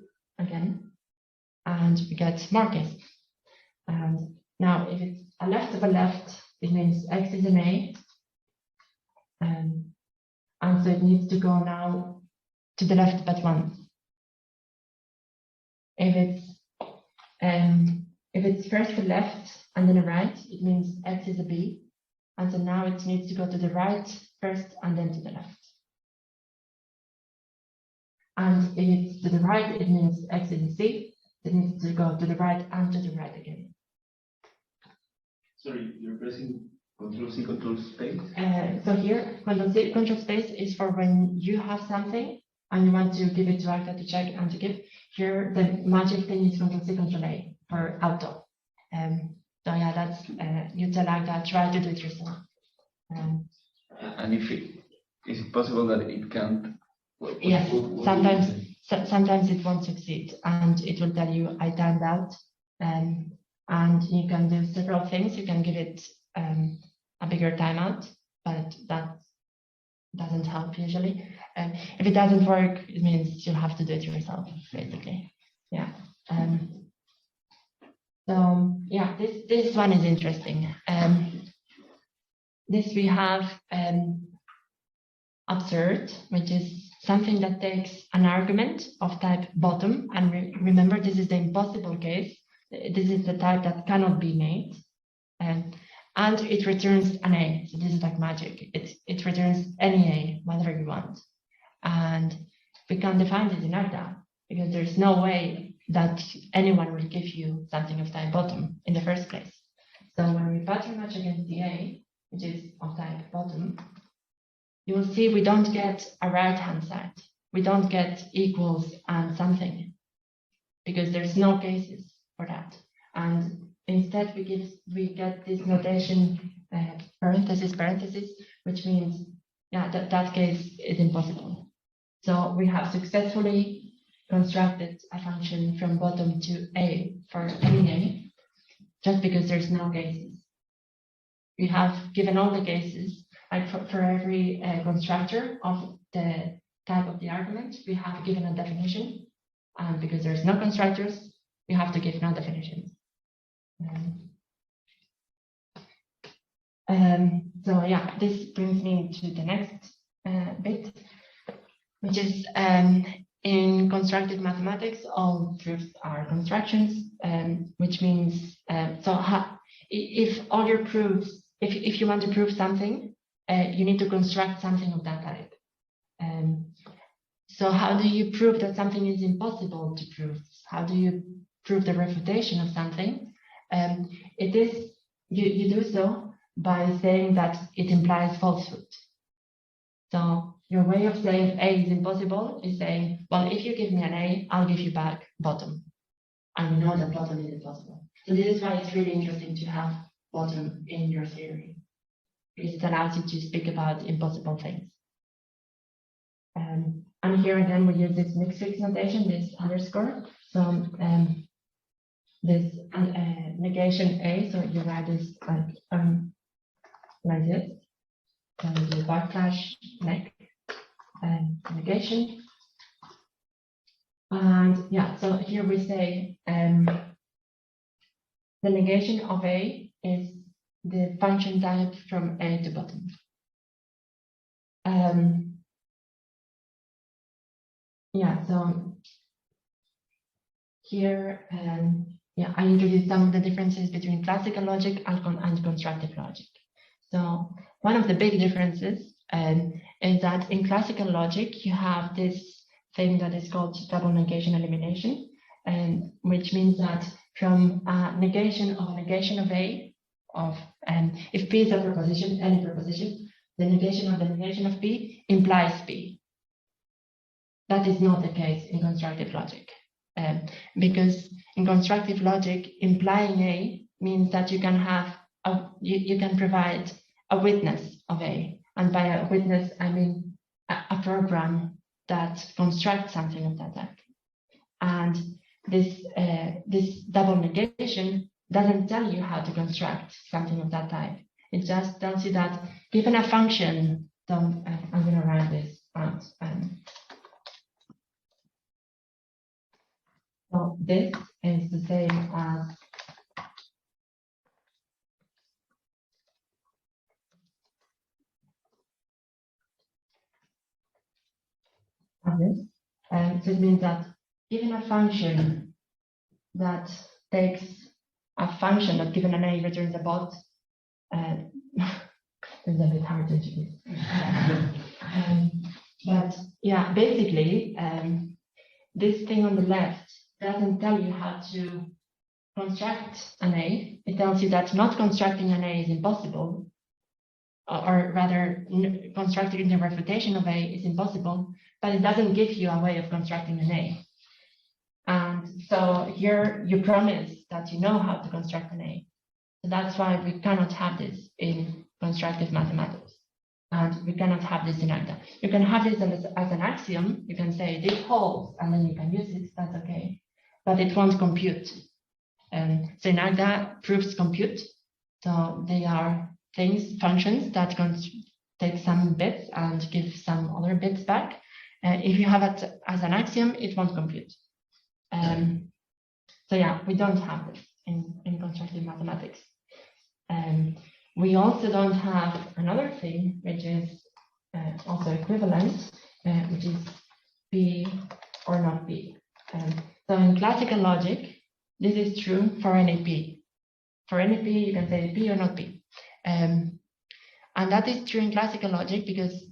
and we get more cases. And now if it's a left of a left, it means X is an A. And so it needs to go now to the left but once. If it's first a left and then a right, it means X is a B. And so now it needs to go to the right first and then to the left. And if it's to the right, it means X is a C. It needs to go to the right and to the right again. Sorry, you're pressing Control-C, Control-Space? So here, Control-C, Control-Space is for when you have something and you want to give it to Agda to check and to give. Here, the magic thing is Control-C, Control-A for auto. So yeah, that's you tell Agda, try to do it yourself. And if is it possible that it can't? Yes, sometimes it won't succeed, and it will tell you I timed out. And you can do several things. You can give it a bigger timeout, but that doesn't help usually. If it doesn't work, it means you'll have to do it yourself, basically. Yeah. So yeah, this one is interesting. This we have absurd, which is something that takes an argument of type bottom, and remember this is the impossible case. This is the type that cannot be made, and it returns an A. So this is like magic. It returns any A, whatever you want, and we can define this in Agda because there's no way that anyone will give you something of type bottom in the first place. So when we pattern match against the A, which is of type bottom, you will see we don't get a right-hand side. We don't get equals and something because there's no cases for that. And instead we get this notation parenthesis, which means yeah, that case is impossible. So we have successfully constructed a function from bottom to A for any A, just because there's no cases. We have given all the cases, like for every constructor of the type of the argument, we have given a definition, and because there's no constructors, we have to give no definitions. So yeah, this brings me to the next bit, which is in constructive mathematics, all proofs are constructions, which means if all your proofs, if you want to prove something, you need to construct something of that type. So how do you prove that something is impossible to prove? How do you prove the refutation of something? It is you do so by saying that it implies falsehood. So your way of saying A is impossible is saying, well, if you give me an A, I'll give you back bottom. And we know that bottom is impossible. So this is why it's really interesting to have bottom in your theory, because it allows you to speak about impossible things. And here again, we use this mixed fix notation, this underscore. So this negation A, so you write this like this, and the backslash neg negation. And yeah, so here we say the negation of A is the function type from A to bottom. Yeah, so here, yeah, I introduced some of the differences between classical logic and constructive logic. So one of the big differences is that in classical logic, you have this thing that is called double negation elimination, which means that from a negation of A, if P is a proposition, any proposition, the negation of P implies P. That is not the case in constructive logic, because in constructive logic, implying A means that you can have you can provide a witness of A, and by a witness I mean a program that constructs something of that type. And this double negation doesn't tell you how to construct something of that type. It just tells you that given a function, so I'm going to write this out. So this is the same as this. So it means that given a function that takes a function that given an A returns a bot, it's a bit hard to introduce. But yeah, basically, this thing on the left doesn't tell you how to construct an A. It tells you that not constructing an A is impossible, or rather constructing the refutation of A is impossible, but it doesn't give you a way of constructing an A. And so here you promise that you know how to construct an A. So that's why we cannot have this in constructive mathematics. And we cannot have this in Agda. You can have this as an axiom. You can say this holds, and then you can use it. That's okay. But it won't compute. So in Agda, proofs compute. So they are things, functions that can take some bits and give some other bits back. If you have it as an axiom, it won't compute. So yeah, we don't have this in constructive mathematics. We also don't have another thing, which is also equivalent, which is B or not B. So in classical logic, this is true for any P. For any P, you can say P or not P. And that is true in classical logic because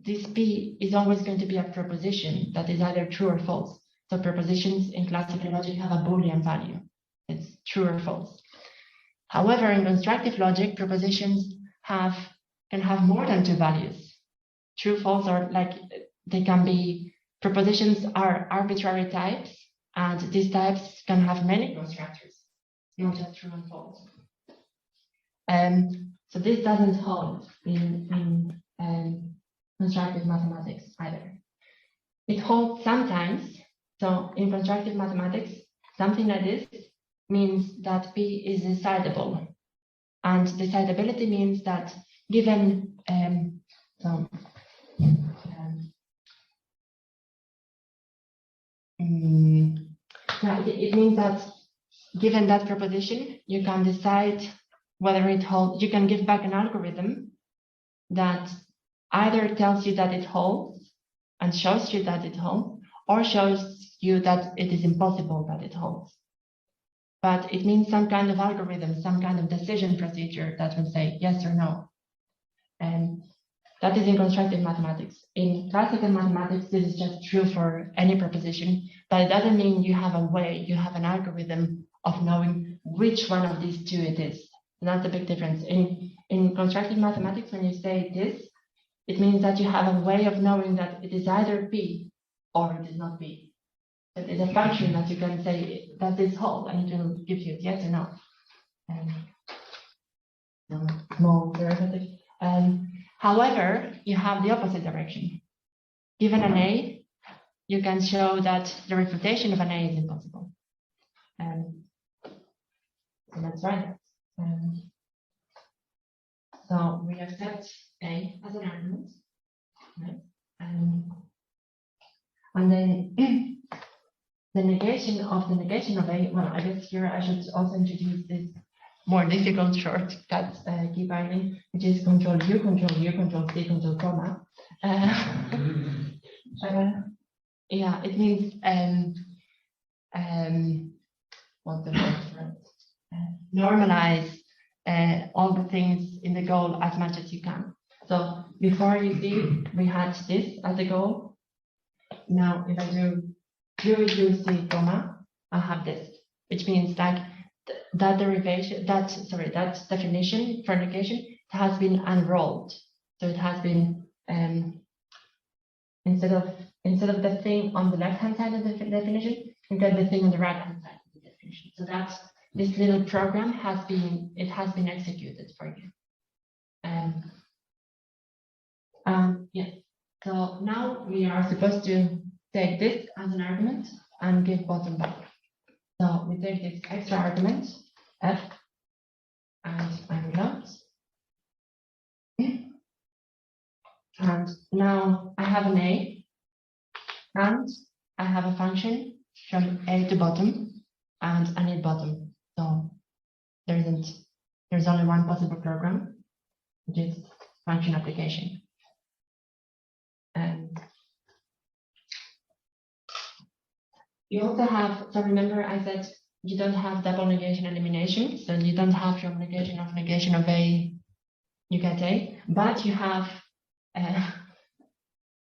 this P is always going to be a proposition that is either true or false. So propositions in classical logic have a Boolean value. It's true or false. However, in constructive logic, propositions can have more than two values. True, false, or like they can be, propositions are arbitrary types, and these types can have many constructors, not just true and false. So this doesn't hold in constructive mathematics either. It holds sometimes. So in constructive mathematics, something like this means that P is decidable. And decidability means that given it means that given that proposition, you can decide whether it holds. You can give back an algorithm that either tells you that it holds and shows you that it holds, or shows you that it is impossible that it holds. But it means some kind of algorithm, some kind of decision procedure that will say yes or no. And that is in constructive mathematics. In classical mathematics, this is just true for any proposition, but it doesn't mean you have a way, you have an algorithm of knowing which one of these two it is. And that's a big difference. In constructive mathematics, when you say this, it means that you have a way of knowing that it is either P or it is not P. It is a function that you can say that this hold, and it will give you yes or no. Small derivative. However, you have the opposite direction. Given an A, you can show that the refutation of an A is impossible. So let's write it. So we accept A as an argument, right? And then the negation of A, well, I guess here I should also introduce this more difficult shortcut key binding, which is control U, control C, control comma. Yeah, it means what's the word for it? Normalize all the things in the goal as much as you can. So before, you see, we had this as a goal. Now, if I do U, C, comma, I have this, which means like that derivation, that definition for negation has been unrolled. So it has been instead of the thing on the left-hand side of the definition, you get the thing on the right-hand side of the definition. So that's this little program has been executed for you. Yeah. So now we are supposed to take this as an argument and give bottom back. So we take this extra argument, F, and I reload. And now I have an A, and I have a function from A to bottom, and I need bottom. So there's only one possible program, which is function application. And you also have, so remember I said you don't have double negation elimination, so you don't have from negation of A, you get A, but you have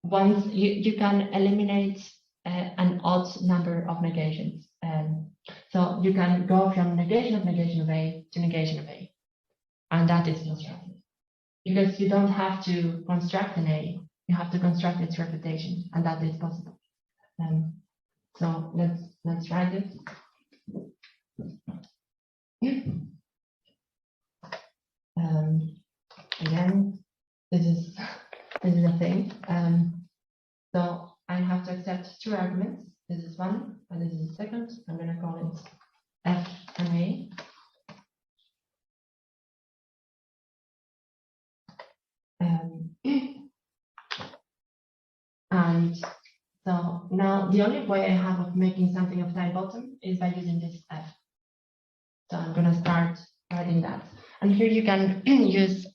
once you can eliminate an odd number of negations. So you can go from negation of A to negation of A, and that is constructive because you don't have to construct an A. you have to construct its reputation, and that is possible. So let's try this. Again, this is a thing. So I have to accept two arguments. This is one, and this is the second. I'm going to call it F and A. And so now the only way I have of making something of type bottom is by using this F. So I'm going to start writing that. And here you can use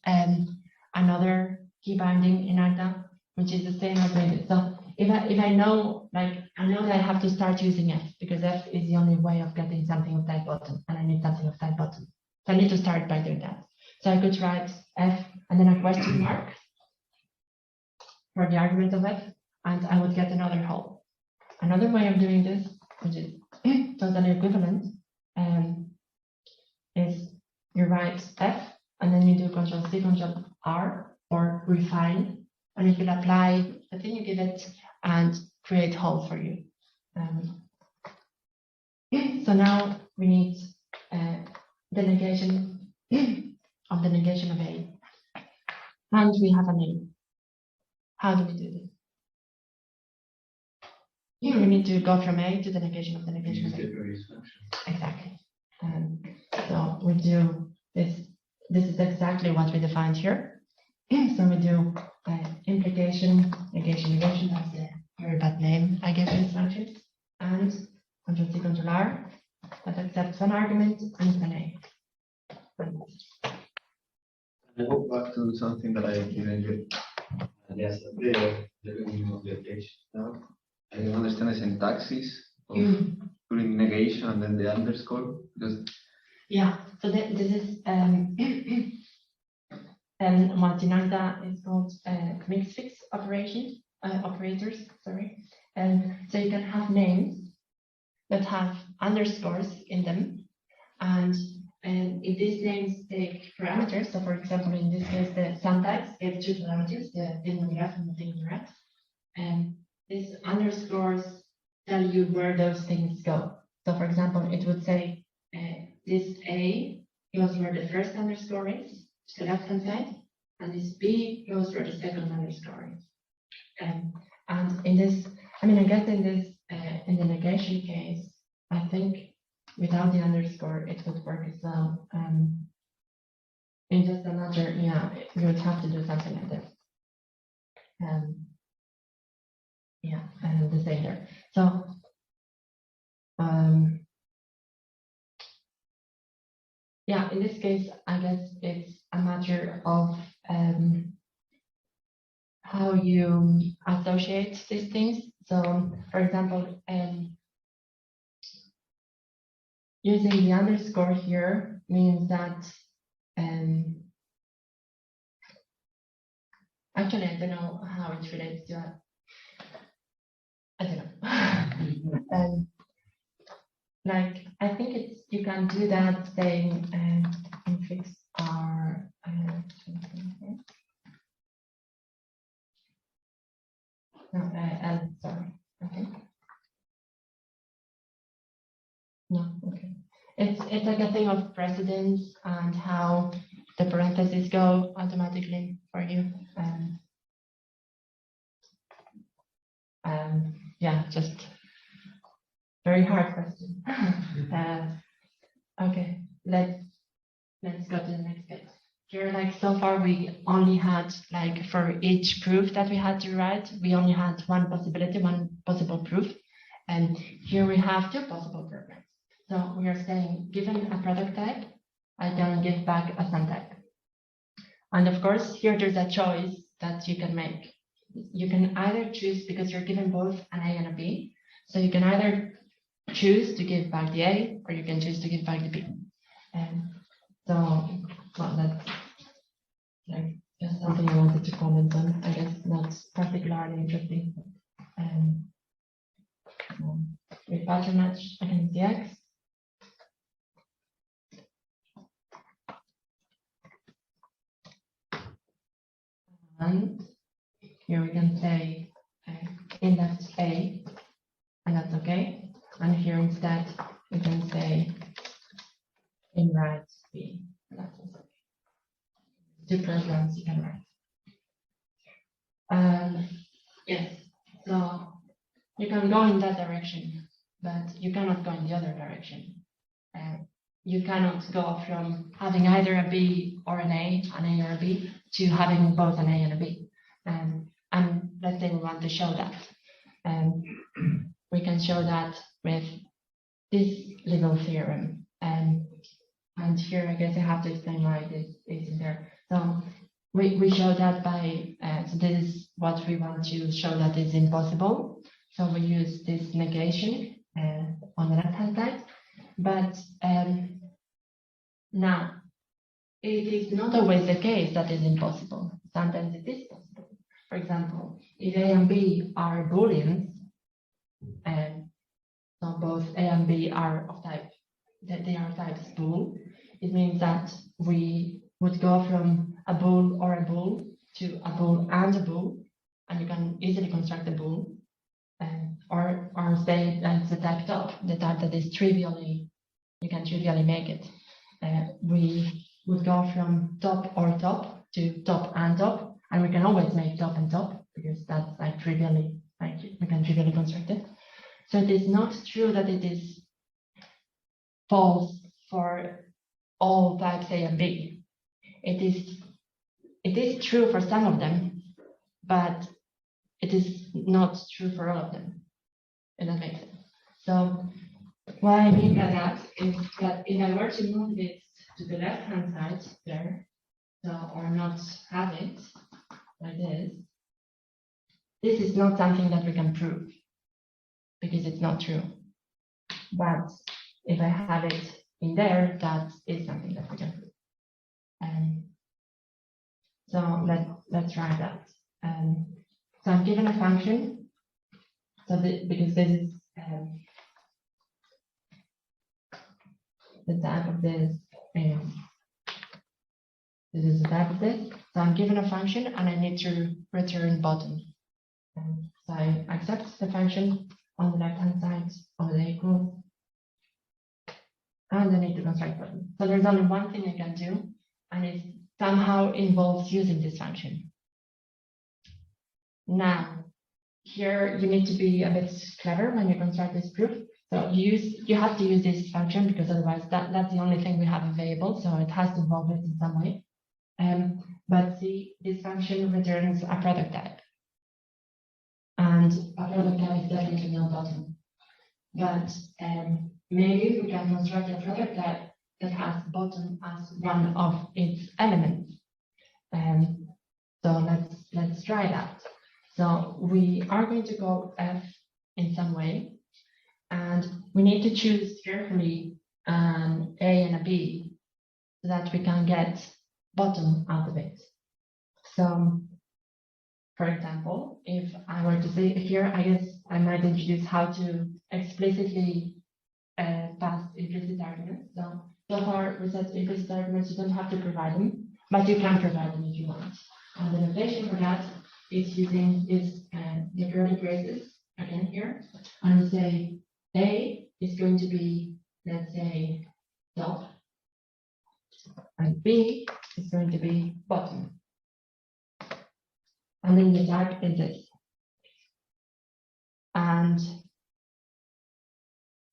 another key binding in Agda, which is the same as this. So if I know, like, I know that I have to start using F, because F is the only way of getting something of type bottom, and I need something of type bottom. So I need to start by doing that. So I could write F and then a question mark for the argument of F, and I would get another hole. Another way of doing this, which is totally equivalent, is you write F and then you do Ctrl+C, Ctrl+R, or refine, and it will apply the thing you give it and create hole for you. So now we need the negation of the negation of A, and we have a name. How do we do this? We need to go from A to the negation of the negation of A. Exactly. So we do this. This is exactly what we defined here. So we do implication, negation, negation. That's a very bad name I gave this function. And Ctrl+C, Ctrl+R. That accepts one argument and it's an A. I go back to something that I didn't get. Yes, the beginning of the page. Now, I don't understand the syntaxis of putting negation and then the underscore, because yeah, so this is what in Agda is called mixed fix operation operators. Sorry, and so you can have names that have underscores in them, and if these names take parameters, so for example, in this case, the syntax gave two parameters, the thing on the left and the thing on the right, and these underscores tell you where those things go. So for example, it would say this A goes where the first underscore is, to the left-hand side, and this B goes where the second underscore is. And in this, I mean, I guess in this, in the negation case, I think without the underscore, it would work as well. In just another, yeah, you would have to do something like this. Yeah, and the same there. So, yeah, in this case, I guess it's a matter of how you associate these things. So, for example, using the underscore here means that, actually, I don't know how it relates to that. I don't know. Like, I think it's, you can do that saying infix are no, sorry. Okay. No, okay. It's like a thing of precedence and how the parentheses go automatically for you. Yeah, just very hard question. Okay, let's go to the next bit. Here, like so far, we only had, like, for each proof that we had to write, we only had one possibility, one possible proof. And here we have two possible programs. So we are saying, given a product type, I can give back a sum type. And of course, here there's a choice that you can make. You can either choose, because you're given both an A and a B, so you can either choose to give back the A, or you can choose to give back the B. And so, well, that's like just something I wanted to comment on. I guess not particularly interesting. With pattern match against the X. And here we can say index A, and that's okay. And here instead, we can say inwrite B, and that's also okay. Two programs you can write. Yes, so you can go in that direction, but you cannot go in the other direction. You cannot go from having either a B or an A or a B, to having both an A and a B. And let's say we want to show that. We can show that with this little theorem. And here, I guess I have to explain why this is in there. So we show that by, so this is what we want to show that is impossible. So we use this negation on the left-hand side. But now, it is not always the case that is impossible. Sometimes it is possible. For example, if A and B are Booleans, so both A and B are of type, that they are types bool, it means that we would go from a bool or a bool to a bool and a bool, and you can easily construct a bool, or say that's the type top, the type that is trivially, you can trivially make it. We would go from top or top to top and top, and we can always make top and top because that's like trivially, like we can trivially construct it. So it is not true that it is false for all types A and B. It is true for some of them, but it is not true for all of them. If that makes sense. So what I mean by that is that if I were to move this to the left-hand side there, so or not have it like this is not something that we can prove because it's not true. But if I have it in there, that is something that we can prove. So let's try that. So I'm given a function. So because this is the type of this, this is the type of this. So I'm given a function and I need to return bottom. So I accept the function on the left-hand side of the equal, and I need to construct bottom. So there's only one thing I can do, and it somehow involves using this function. Now, here you need to be a bit clever when you construct this proof. So you have to use this function because otherwise that's the only thing we have available. So it has to involve it in some way. But see, this function returns a product type. And a product type is definitely not bottom. But maybe we can construct a product type that has bottom as one of its elements. So let's try that. So we are going to go F in some way, and we need to choose carefully an A and a B so that we can get bottom out of it. So, for example, if I were to say here, I guess I might introduce how to explicitly pass implicit arguments. So far, we said implicit arguments, you don't have to provide them, but you can provide them if you want. And the notation for that is using this the curly braces again here, and we say A is going to be, let's say, top, and B is going to be bottom. And then the type is this. And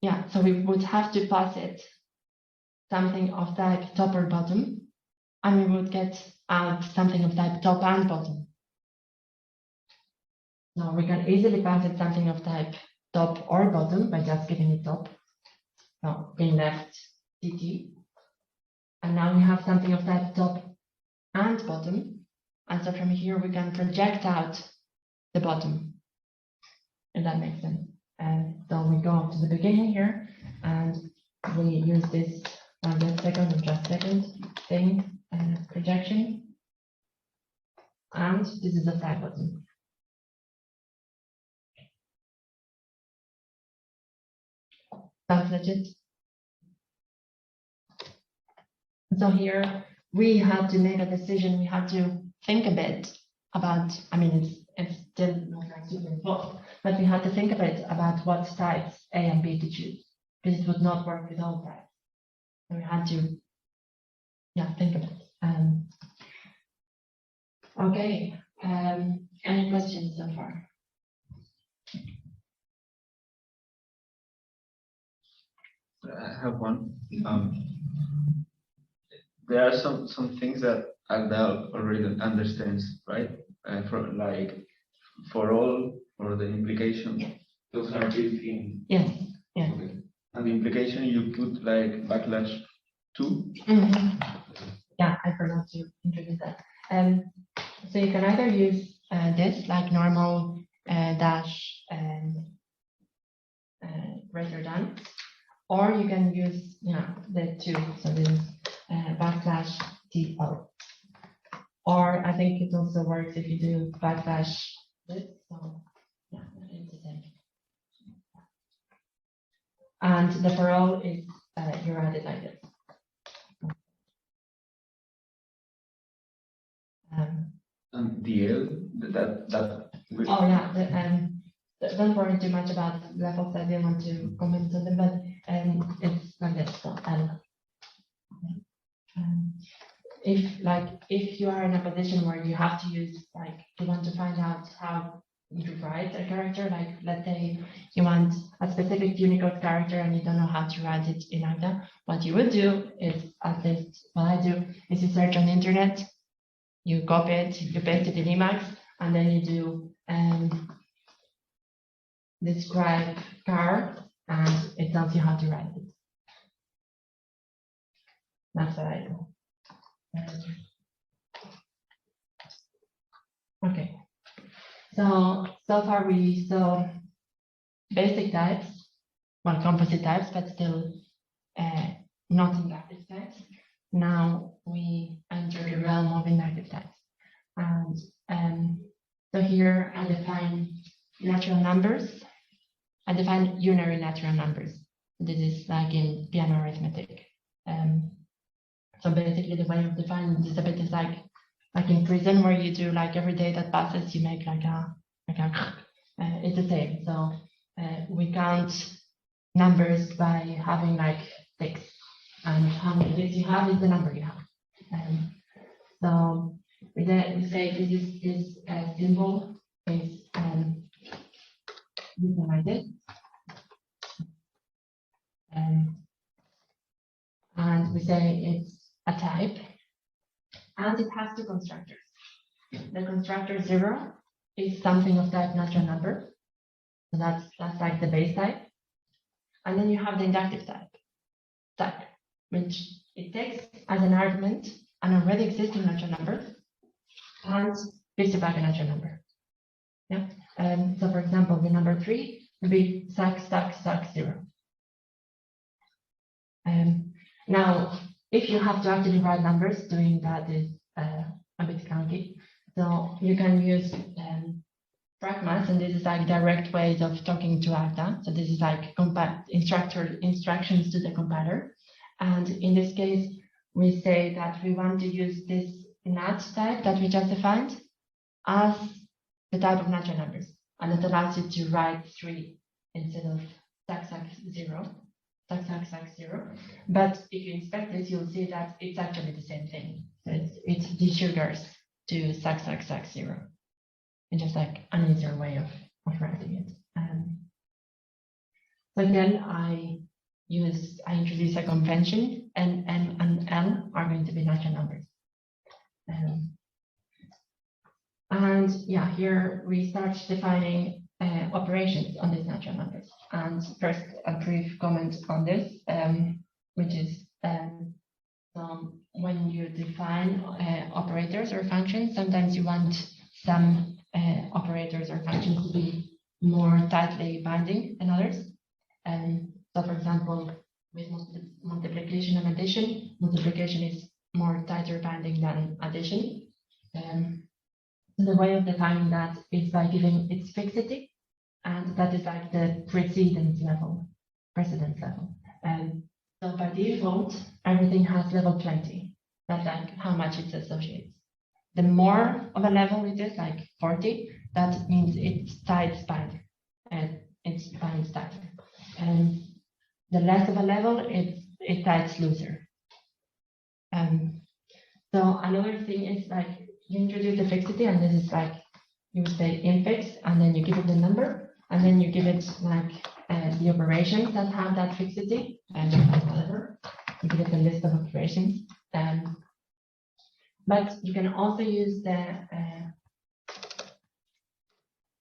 yeah, so we would have to pass it something of type top or bottom, and we would get out something of type top and bottom. Now we can easily pass it something of type top or bottom by just giving it top. So in left tt. And now we have something of type top and bottom. And so from here we can project out the bottom. If that makes sense. And so we go to the beginning here and we use this second and just second thing and projection. And this is the type bottom. Sounds legit. So here we had to make a decision. We had to think a bit about, I mean, it's still not like super involved. But we had to think a bit about what types A and B to choose, because it would not work with all types. So we had to, yeah, think of it. Okay. Any questions so far? I have one. There are some things that Agda already understands, right? For all, or the implication, Yeah. those are built in. Yes. Yeah. Okay. And the implication you put like /2. Yeah, I forgot to introduce that. So you can either use this like normal dash greater than, or you can use the two. So this /TO. Or I think it also works if you do /this. So yeah, it's the same. And the for all is you write it like this. And DL, that. Oh yeah, don't worry too much about levels. I didn't want to comment on them, but it's like this. So if you are in a position where you have to use you want to find out how you write a character, like let's say you want a specific Unicode character and you don't know how to write it in Agda, what you would do is, at least what I do, is you search on the internet, you copy it, you paste it in Emacs, and then you do describe car, and it tells you how to write it. That's what I do. Okay. So far we saw basic types, well, composite types, but still not inductive types. Now we enter the realm of inductive types. And so here I define natural numbers. I define unary natural numbers. This is like in piano arithmetic. So basically the way of defining this a bit is like in prison, where you do like every day that passes, you make it's the same. So we count numbers by having like 6, and how many ticks you have is the number you have. So we say this symbol is something like this. And we say it's a type, and it has two constructors. The constructor 0 is something of type natural number, so that's like the base type. And then you have the inductive type, which it takes as an argument an already existing natural number and gives you back a natural number. Yeah. So for example, the number 3 would be stack 0. Now, if you have to actually write numbers, doing that is a bit clunky. So you can use pragmas, and this is like direct ways of talking to Agda. So this is like instructions to the compiler. And in this case, we say that we want to use this nat type that we just defined as the type of natural numbers, and it allows you to write 3 instead of stack 0. But if you inspect this, you'll see that it's actually the same thing. So it's desugars to stack 0. It's just like an easier way of writing it. So again, I introduce a convention, and N and L are going to be natural numbers. And yeah, here we start defining operations on these natural numbers. And first, a brief comment on this, which is when you define operators or functions, sometimes you want some operators or functions to be more tightly binding than others. So for example, with multiplication and addition, multiplication is more tighter binding than addition. The way of defining that is by giving its fixity, and that is like the precedence level. So by default, everything has level 20. That's like how much it associates. the more of a level it is, like 40, that means it's tight span, and it's span stack. And the less of a level, it tight looser. So another thing is like you introduce the fixity, and this is like you say infix, and then you give it the number, and then you give it like the operations that have that fixity, and whatever. You give it a list of operations. But you can also use the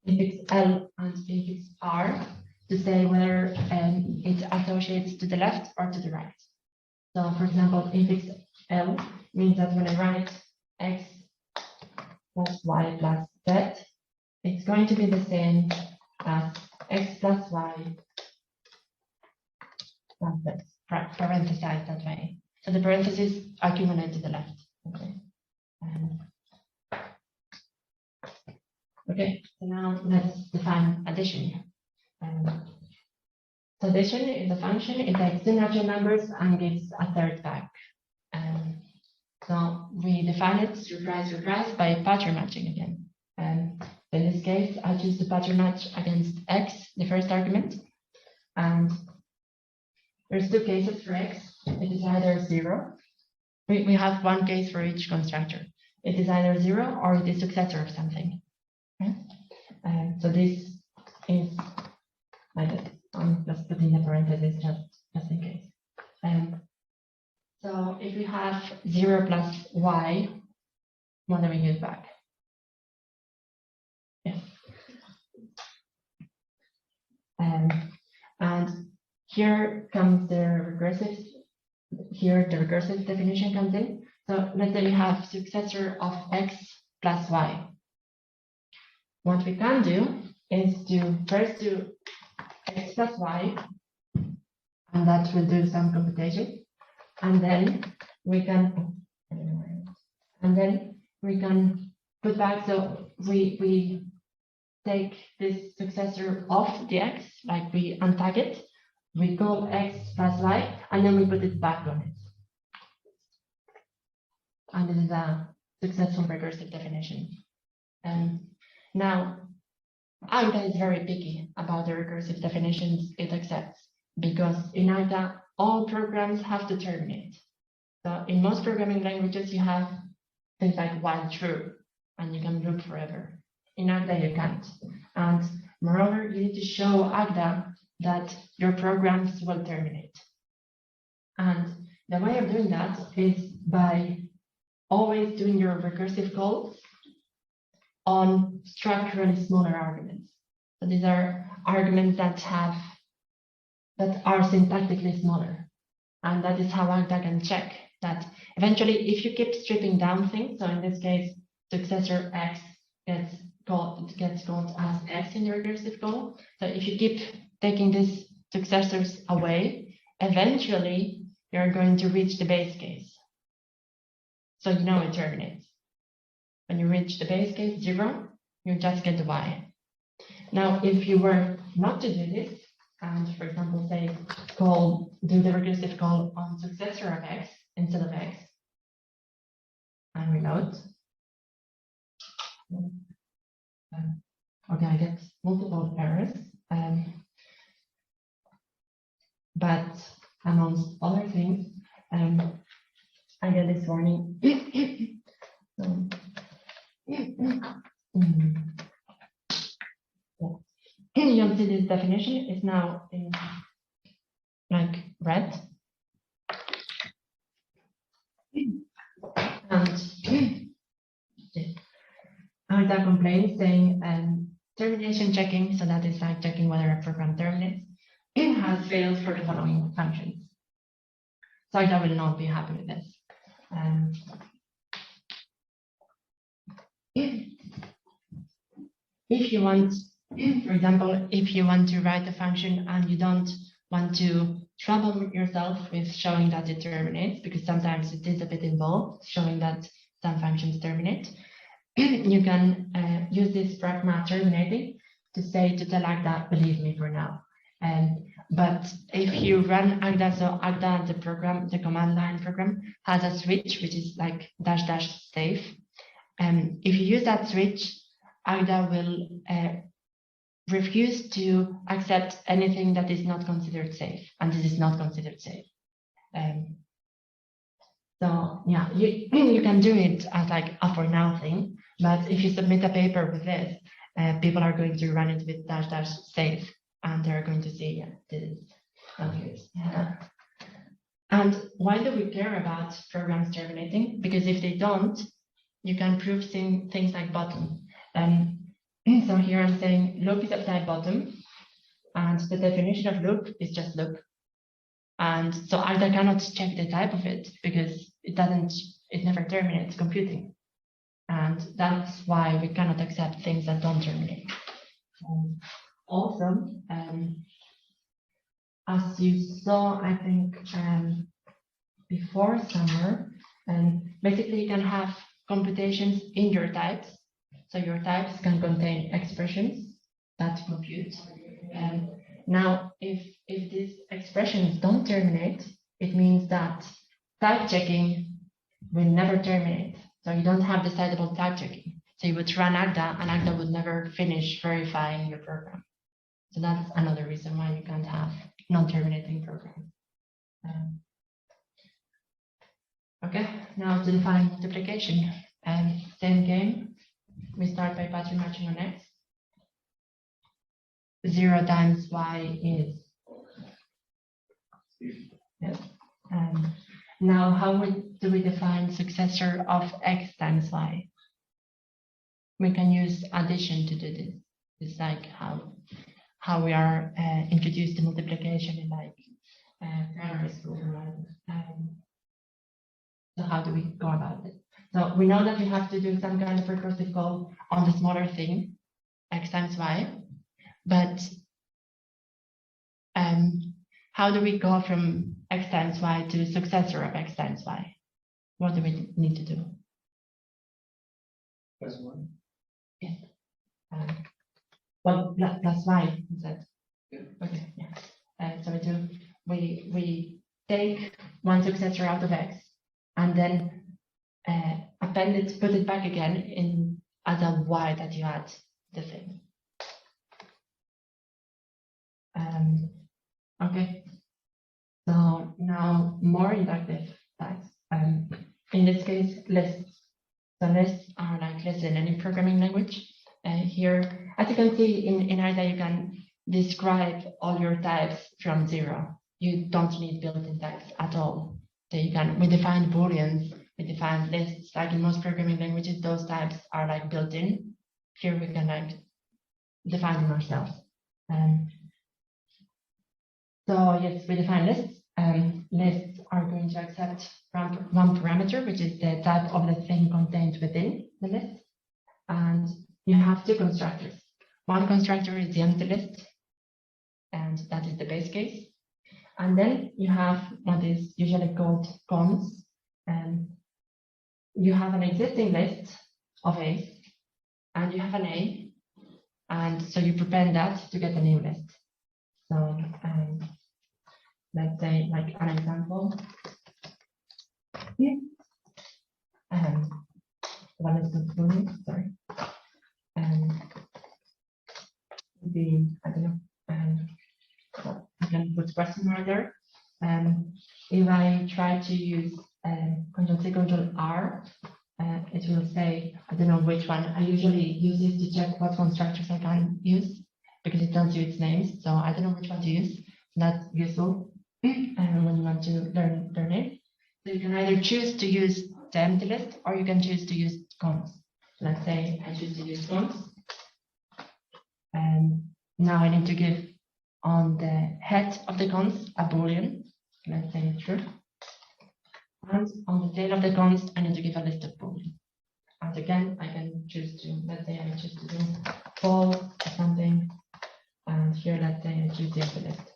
infix L and infix R to say whether it associates to the left or to the right. So for example, infix L means that when I write x plus y plus z, it's going to be the same as x plus y plus z, parenthesized that way. So the parentheses accumulate to the left. Okay. Okay, so now let's define addition. So addition is a function, it takes two natural numbers and gives a third back. So we define it, surprise, surprise, by pattern matching again. In this case, I choose the pattern match against x, the first argument. And there's two cases for x. It is either 0. We have one case for each constructor. It is either 0 or it is successor of something. Okay? So this is like this. I'm just putting the parentheses just in case. So if we have 0 plus y, what do we get back? Yes. And here comes the recursive. Here the recursive definition comes in. So let's say we have successor of x plus y. What we can do is to first do x plus y, and that will do some computation, and then we can put back. So we take this successor of the x, like we untag it, we call x plus y, and then we put it back on it. And this is a successful recursive definition. Now, Agda is very picky about the recursive definitions it accepts, because in Agda, all programs have to terminate. So in most programming languages, you have things like while true, and you can loop forever. In Agda, you can't. And moreover, you need to show Agda that your programs will terminate. And the way of doing that is by always doing your recursive calls on structurally smaller arguments. So these are arguments that are syntactically smaller. And that is how Agda can check that eventually, if you keep stripping down things, so in this case, successor x gets called as x in the recursive call. So if you keep taking these successors away, eventually you're going to reach the base case. So you know it terminates. When you reach the base case 0, you just get the y. Now, if you were not to do this, and for example, say do the recursive call on successor of x instead of x, and reload. Okay, I get multiple errors, but amongst other things, I get this warning. You'll see this definition is now in like red. And Agda complains saying termination checking, so that is like checking whether a program terminates, has failed for the following functions. So Agda will not be happy with this. If you want, for example, if you want to write a function and you don't want to trouble yourself with showing that it terminates, because sometimes it is a bit involved, showing that some functions terminate, you can use this pragma terminating to say to tell Agda, believe me for now. But if you run Agda, so Agda, the program, the command line program, has a switch, which is like -- safe. use that switch, Agda will refuse to accept anything that is not considered safe, and this is not considered safe. So yeah, you can do it as like a for now thing, but if you submit a paper with this, people are going to run it with -- safe, and they're going to see, yeah, this is okay. Yeah. And why do we care about programs terminating? Because if they don't, you can prove things like bottom. So here I'm saying loop is of type bottom, and the definition of loop is just loop. And so Agda cannot check the type of it because it never terminates computing. And that's why we cannot accept things that don't terminate. Also, as you saw, I think, before summer, basically you can have computations in your types. So your types can contain expressions that compute. Now, if these expressions don't terminate, it means that type checking will never terminate. So you don't have decidable type checking. So you would run Agda, and Agda would never finish verifying your program. So that's another reason why you can't have non-terminating programs. Okay, now to define multiplication. Same game. We start by pattern matching on X. 0 times Y is. Yes. Now, how do we define successor of X times Y? We can use addition to do this. It's like how we are introduced to multiplication in like primary school. So how do we go about it? So we know that we have to do some kind of recursive call on the smaller thing, X times Y. But how do we go from X times Y to successor of X times Y? What do we need to do? Plus 1. Yes. Well, plus Y instead. Yeah. Okay. Yeah. So we take one successor out of X and then append it, put it back again in as a Y that you had the thing. Okay. So now more inductive types. In this case, lists. So lists are like lists in any programming language. Here, as you can see in Agda, you can describe all your types from 0. You don't need built-in types at all. So we define booleans, we define lists. Like in most programming languages, those types are like built in. Here we can like define them ourselves. So yes, we define lists. Lists are going to accept one parameter, which is the type of the thing contained within the list. And you have 2 constructors. One constructor is the empty list, and that is the base case. And then you have what is usually called cons. You have an existing list of A's, and you have an A, and so you prepend that to get a new list. So let's say, like an example. One is the boolean, sorry. I don't know. I can put question mark there. If I try to use Control R, it will say, I don't know which one. I usually use it to check what constructors I can use because it tells you its names. So I don't know which one to use. That's useful when you want to learn their name. So you can either choose to use the empty list or you can choose to use cons. Let's say I choose to use cons. Now I need to give on the head of the cons a boolean. Let's say true. And on the tail of the cons, I need to give a list of boolean. And again, I can choose to, let's say I choose to do false or something. And here, let's say I choose the empty list.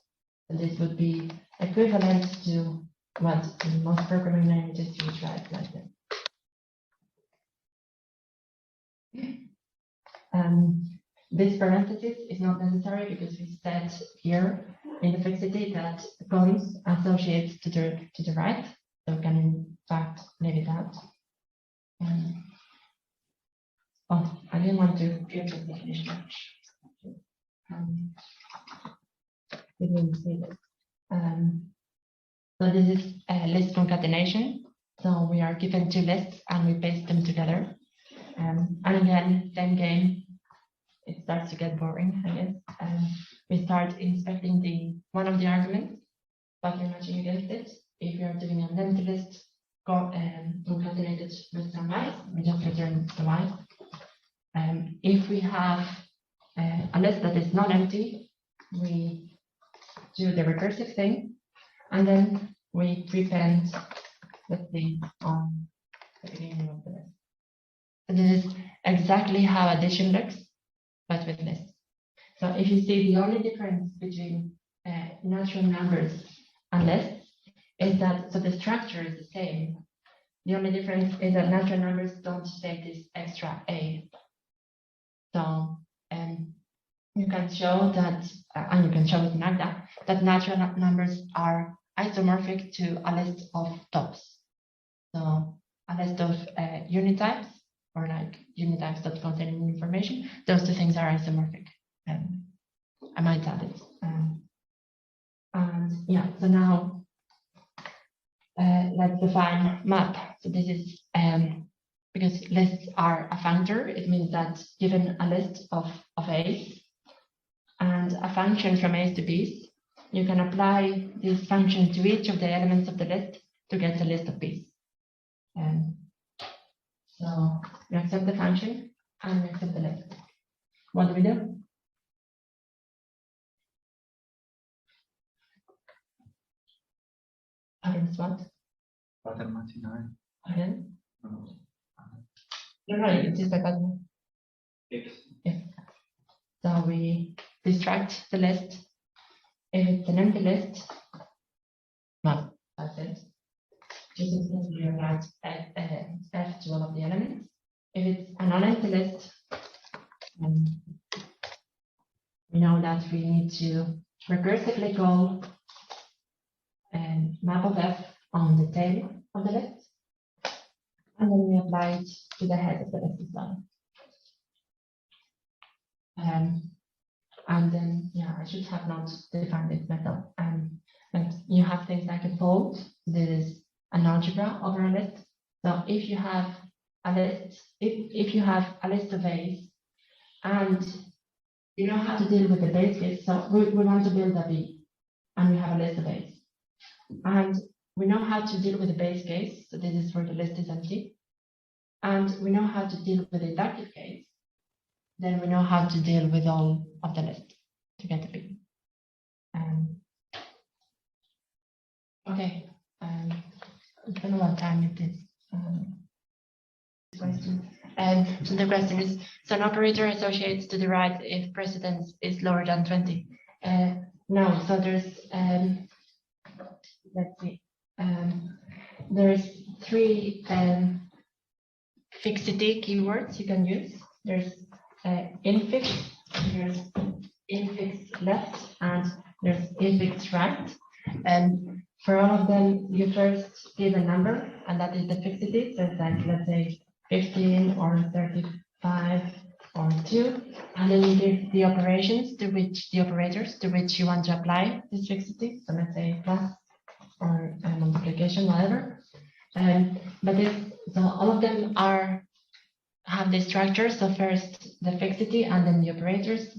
And this would be equivalent to what in most programming languages you write like that. This parenthesis is not necessary because we said here in the fixity that cons associates to the right, so we can in fact leave it out. Oh, I didn't want to give the definition. We didn't see this. So this is a list concatenation. So we are given two lists and we paste them together. And again, same game. It starts to get boring, I guess. We start inspecting one of the arguments, pattern matching against it. If you are doing an empty list, concatenated with some y's, we just return the y. If we have a list that is not empty, we do the recursive thing, and then we prepend the thing on the beginning of the list. So this is exactly how addition looks, but with lists. So if you see, the only difference between natural numbers and lists is that, so the structure is the same. The only difference is that natural numbers don't take this extra a. So you can show that, and you can show it in Agda, that natural numbers are isomorphic to a list of tops. So a list of unit types, or like unit types that contain information, those two things are isomorphic. I might add it. And yeah, so now let's define map. So this is because lists are a functor, it means that given a list of A's and a function from A's to B's, you can apply this function to each of the elements of the list to get a list of B's. So we accept the function and we accept the list. What do we do? Patterns what? Pattern matching. Again? No. No, it is by pattern. Yes. Yeah. So we distract the list. If it's an empty list, well, that's it. Just simply write F to all of the elements. If it's a non-empty list, we know that we need to recursively call map of F on the tail of the list, and then we apply it to the head of the list as well. And then, yeah, I should have not defined this method. But you have things like a fold. This is an algebra over a list. So if you have a list, if you have a list of A's, and you know how to deal with the base case, so we want to build a B, and we have a list of A's. And we know how to deal with the base case, so this is where the list is empty. And we know how to deal with the inductive case, then we know how to deal with all of the list to get a B. Okay, it's been a long time with this question. So the question is, so an operator associates to the right if precedence is lower than 20. No, so there's, let's see, there's three fixity keywords you can use. There's infix, there's infix left, and there's infix right. And for all of them, you first give a number, and that is the fixity. So it's like, let's say, 15 or 35 or 2, and then you give the operations to which the operators to which you want to apply this fixity. So let's say plus or multiplication, whatever. But so all of them have this structure. So first the fixity and then the operators.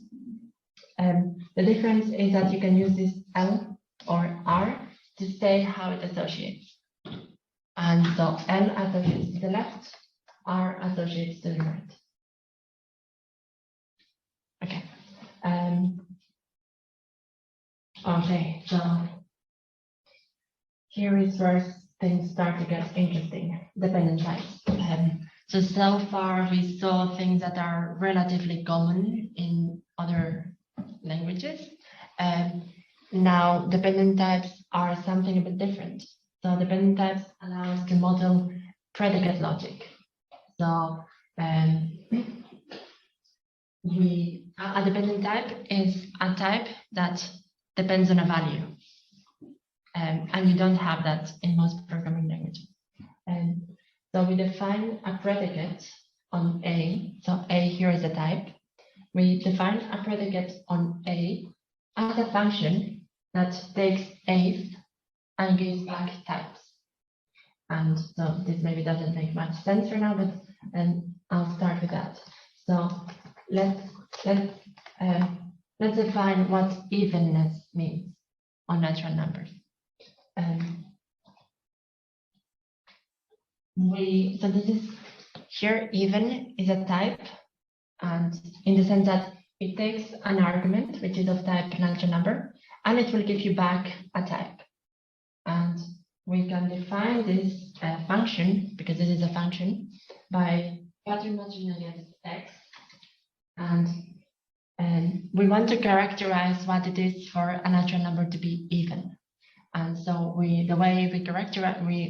The difference is that you can use this L or R to say how it associates. And so L associates to the left, R associates to the right. Okay. Okay, so here is where things start to get interesting. Dependent types. So far we saw things that are relatively common in other languages. Now dependent types are something a bit different. So dependent types allow us to model predicate logic. So a dependent type is a type that depends on a value. And you don't have that in most programming languages. So we define a predicate on A, so A here is a type, we define a predicate on A as a function that takes A and gives back types. And so this maybe doesn't make much sense for now, but I'll start with that. So let's define what evenness means on natural numbers. So this is here, even is a type, and in the sense that it takes an argument which is of type natural number, and it will give you back a type. And we can define this function, because this is a function, by pattern matching against x. And we want to characterize what it is for a natural number to be even. And so the way we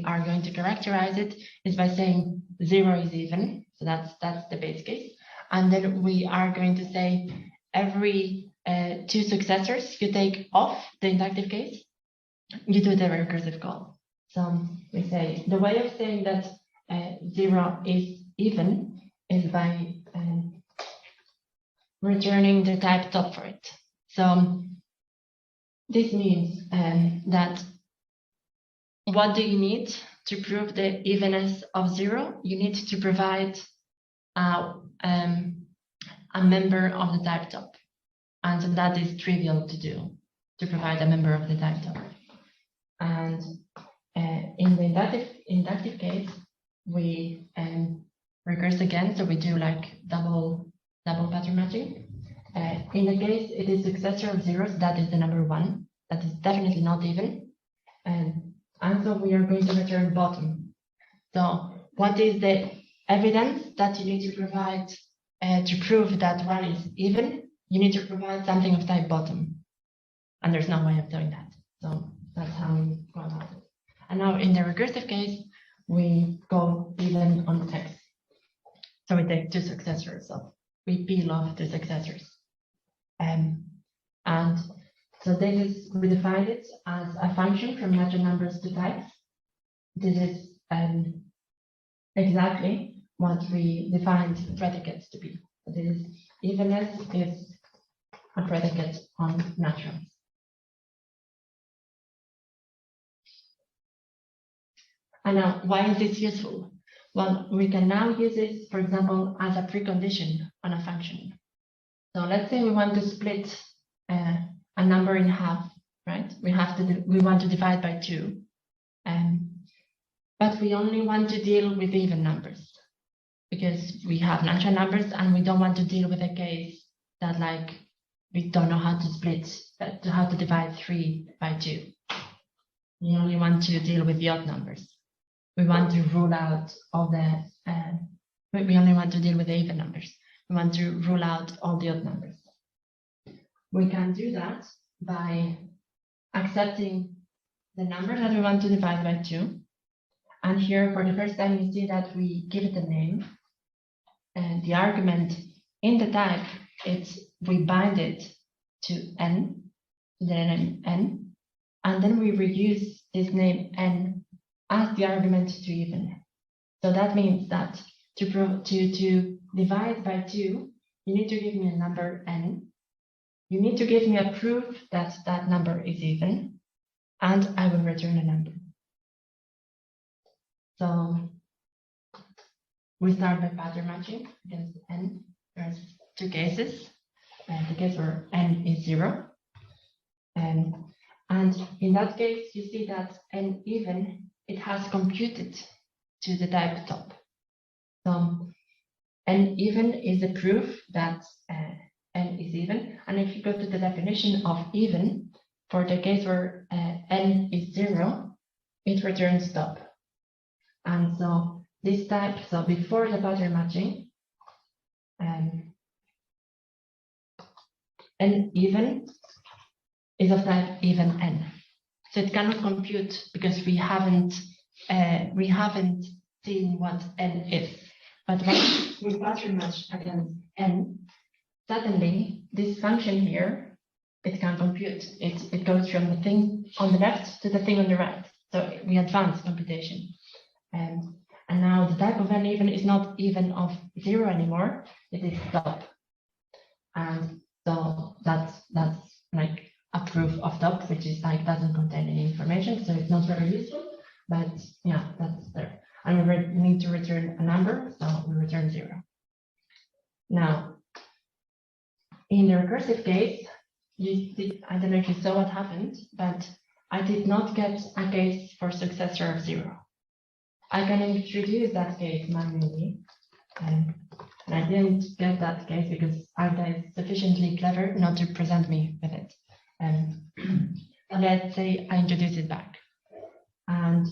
are going to characterize it is by saying 0 is even. So that's the base case. And then we are going to say every two successors you take off the inductive case, you do the recursive call. So we say the way of saying that 0 is even is by returning the type top for it. So this means that what do you need to prove the evenness of 0? You need to provide a member of the type top. And so that is trivial to do, to provide a member of the type top. And in the inductive case, we recurse again, so we do like double pattern matching. In the case it is successor of zeros, that is the number 1. That is definitely not even. And so we are going to return bottom. So what is the evidence that you need to provide to prove that 1 is even? You need to provide something of type bottom. And there's no way of doing that. So that's how we go about it. And now in the recursive case, we go even on x. So we take two successors. So we peel off the successors. And so this is, we define it as a function from natural numbers to types. This is exactly what we defined predicates to be. So this is evenness is a predicate on naturals. And now, why is this useful? Well, we can now use this, for example, as a precondition on a function. So let's say we want to split a number in half, right? We want to divide by 2, but we only want to deal with even numbers because we have natural numbers and we don't want to deal with a case that like we don't know how to split, how to divide 3 by 2. We only want to deal with the odd numbers. We want to rule out all the, we only want to deal with the even numbers. We want to rule out all the odd numbers. We can do that by accepting the number that we want to divide by 2. And here, for the first time, you see that we give it a name. And the argument in the type, we bind it to n, to the name n, and then we reuse this name n as the argument to even. So that means that to divide by 2, you need to give me a number n. You need to give me a proof that that number is even, and I will return a number. So we start by pattern matching against n. There's 2 cases. The case where n is 0. And in that case, you see that n even, it has computed to the type top. So n even is a proof that n is even. And if you go to the definition of even, for the case where n is 0, it returns top. And so this type, so before the pattern matching, n even is of type even n. So it cannot compute because we haven't seen what n is. But when we pattern match against n, suddenly this function here, it can compute. It goes from the thing on the left to the thing on the right. So we advance computation. And now the type of uneven is not even of 0 anymore, it is top. And so that's like a proof of top, which is like doesn't contain any information, so it's not very useful, but yeah, that's there. And we need to return a number, so we return 0. Now, in the recursive case, I don't know if you saw what happened, but I did not get a case for successor of 0. I can introduce that case manually, and I didn't get that case because Agda is sufficiently clever not to present me with it. And let's say I introduce it back, and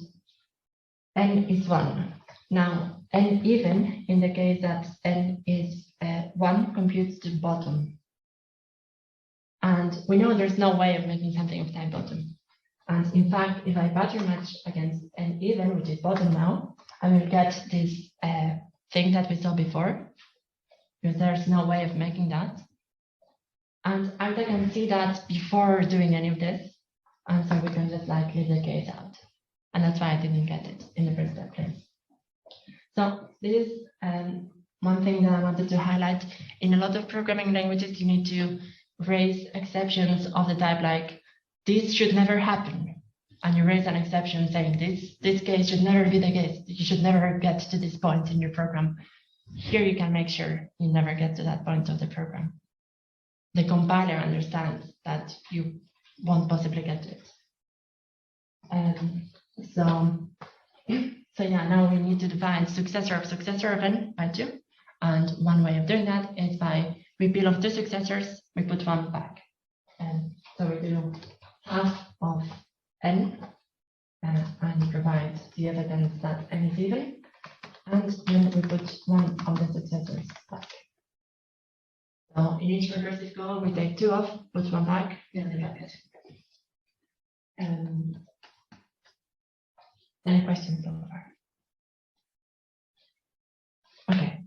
n is 1. Now, n even, in the case that n is 1, computes to bottom. And we know there's no way of making something of type bottom. And in fact, if I pattern match against n even, which is bottom now, I will get this thing that we saw before, because there's no way of making that. And Agda can see that before doing any of this. And so we can just like leave the case out. And that's why I didn't get it in the first place. So this is one thing that I wanted to highlight. In a lot of programming languages, you need to raise exceptions of the type like, this should never happen. And you raise an exception saying this case should never be the case. You should never get to this point in your program. Here you can make sure you never get to that point of the program. The compiler understands that you won't possibly get to it. So yeah, now we need to define successor of n by 2. And one way of doing that is by we peel off 2 successors, we put 1 back. And so we do half of n and provide the evidence that n is even. And then we put 1 of the successors back. So in each recursive call, we take 2 off, put 1 back, and then back it. Any questions so far? Okay,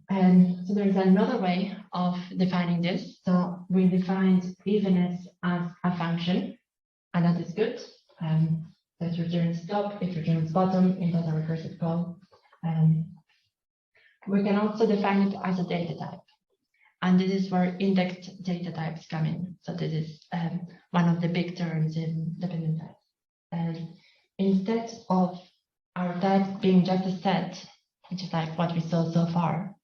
so there's another way of defining this. So we defined evenness as a function, and that is good. That returns top, it returns bottom, it does a recursive call. We can also define it as a data type. And this is where indexed data types come in. So this is one of the big terms in dependent types. Instead of our type being just a set, which is like what we saw so far,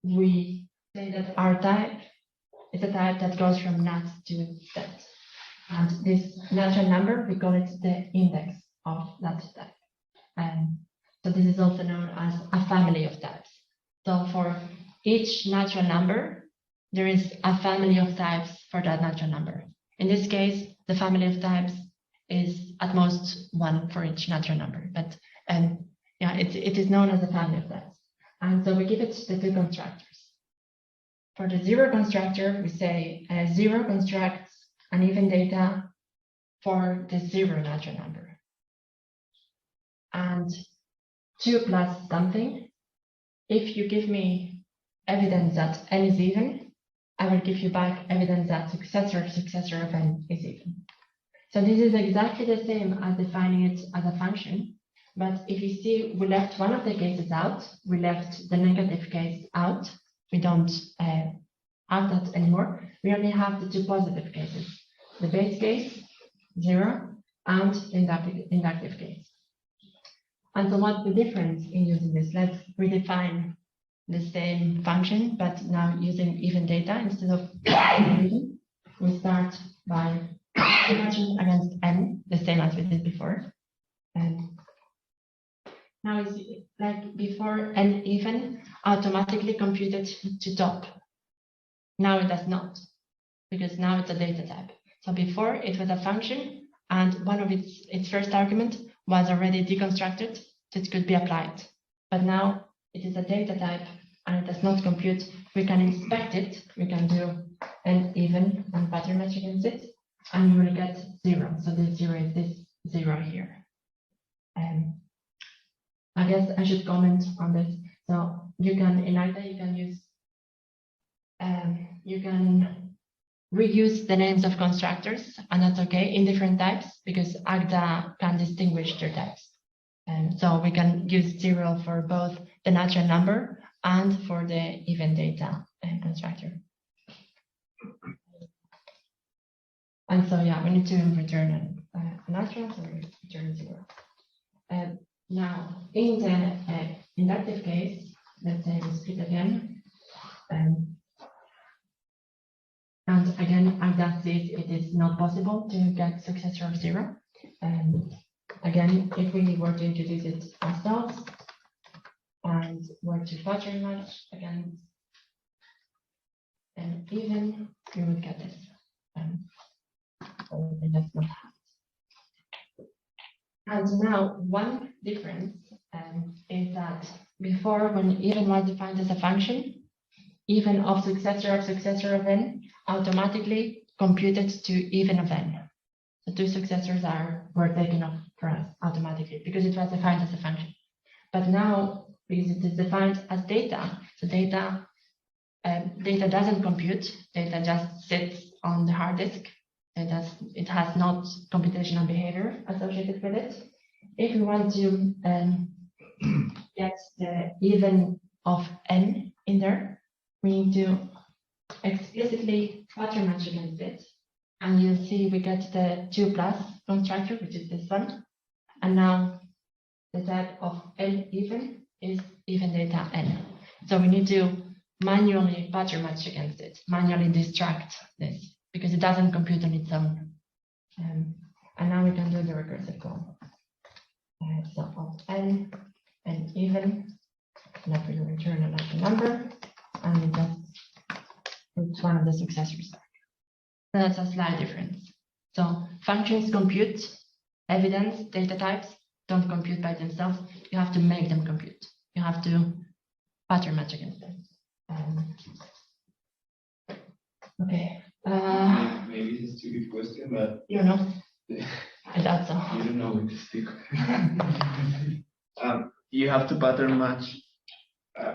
we say that our type is a type that goes from nat to set. And this natural number, we call it the index of that type. So this is also known as a family of types. So for each natural number, there is a family of types for that natural number. In this case, the family of types is at most 1 for each natural number, but yeah, it is known as a family of types. And so we give it the 2 constructors. For the 0 constructor, we say 0 constructs an even data for the 0 natural number. And 2 plus something, if you give me evidence that n is even, I will give you back evidence that successor of n is even. So this is exactly the same as defining it as a function. But if you see, we left one of the cases out. We left the negative case out. We don't have that anymore. We only have the 2 positive cases, the base case, 0, and the inductive case. And so what's the difference in using this? Let's redefine the same function, but now using even data instead of even. We start by matching against n, the same as we did before. And now it's like before, n even automatically computed to top. Now it does not, because now it's a data type. So before it was a function, and one of its first argument was already deconstructed, so it could be applied. But now it is a data type, and it does not compute. We can inspect it. We can do n even and pattern match against it, and you will get 0. So this 0 is this 0 here. I guess I should comment on this. So you can, in Agda, you can use, you can reuse the names of constructors, and that's okay in different types because Agda can distinguish their types. And so we can use 0 for both the natural number and for the even data constructor. And so, yeah, we need to return a natural, so we return 0. Now, in the inductive case, let's say we split again. And again, Agda says it is not possible to get successor of 0. Again, if we were to introduce it ourselves and were to pattern match against an even, we would get this. So that's not happened. And now one difference is that before, when even was defined as a function, even of successor of n automatically computed to even of n. The two successors were taken off for us automatically because it was defined as a function. But now, because it is defined as data, so data doesn't compute, data just sits on the hard disk. It has not computational behavior associated with it. If we want to get the even of n in there, we need to explicitly pattern match against it. And you'll see we get the 2 plus constructor, which is this one. And now the type of n even is even data n. So we need to manually pattern match against it, manually distract this, because it doesn't compute on its own. And now we can do the recursive call. So of n and even, that will return a natural number, and we just put one of the successors. So that's a slight difference. So functions compute, evidence, data types don't compute by themselves. You have to make them compute. You have to pattern match against them. Okay. Maybe it's a stupid question, but You know, I thought so. you don't know what to stick. You have to pattern match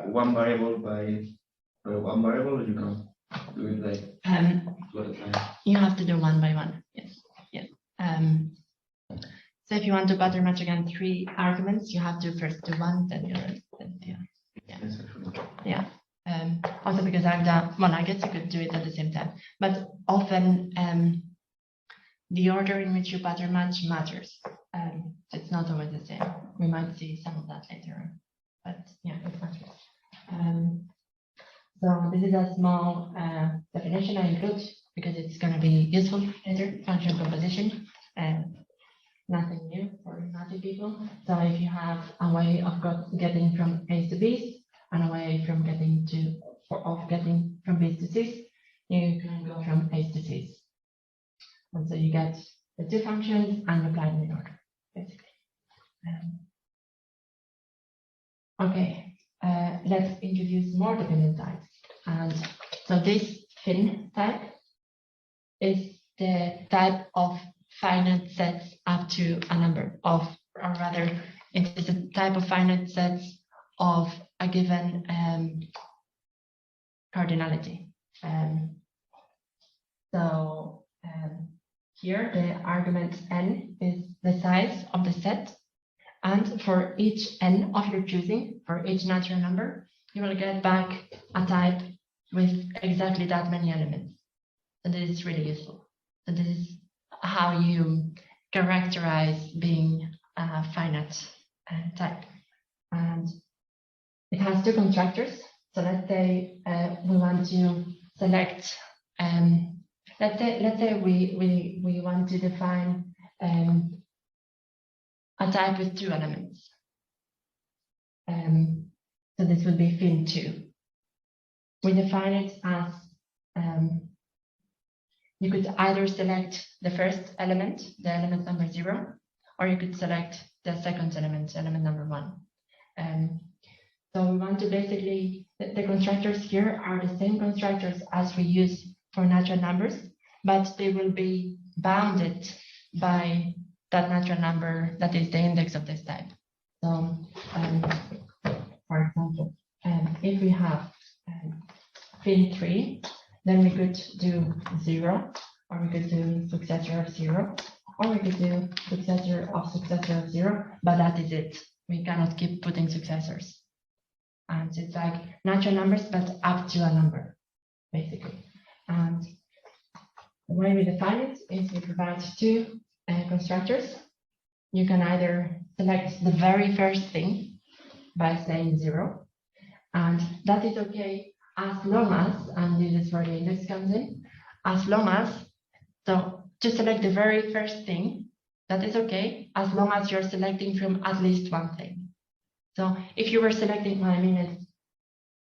one variable by one variable, or you can do it like two at a time? You have to do one by one. Yes. Yes. So if you want to pattern match again 3 arguments, you have to first do one, then the other. Yeah. Also because Agda, well, I guess you could do it at the same time, but often the order in which you pattern match matters. It's not always the same. We might see some of that later, but yeah, it matters. So this is a small definition I include because it's going to be useful later. Function composition, nothing new for math people. So if you have a way of getting from A's to B's and a way from getting from B's to C's, you can go from A's to C's. And so you get the 2 functions and apply them in order, basically. Okay, let's introduce more dependent types. And so this fin type is the type of finite sets up to a number of, or rather, it is a type of finite sets of a given cardinality. Here the argument n is the size of the set, and for each n of your choosing, for each natural number, you will get back a type with exactly that many elements. So this is really useful. So this is how you characterize being a finite type. And it has 2 constructors. So let's say we want to select, let's say we want to define a type with 2 elements. So this would be fin2. We define it as you could either select the first element, the element number 0, or you could select the second element, element number 1. So we want to basically, the constructors here are the same constructors as we use for natural numbers, but they will be bounded by that natural number that is the index of this type. So, for example, if we have fin3, then we could do 0, or we could do successor of 0, or we could do successor of 0, but that is it. We cannot keep putting successors. And it's like natural numbers, but up to a number, basically. And the way we define it is we provide two constructors. You can either select the very first thing by saying 0, and that is okay as long as, and this is where the index comes in, as long as, so to select the very first thing, that is okay, as long as you're selecting from at least one thing. So if you were selecting, well, I mean,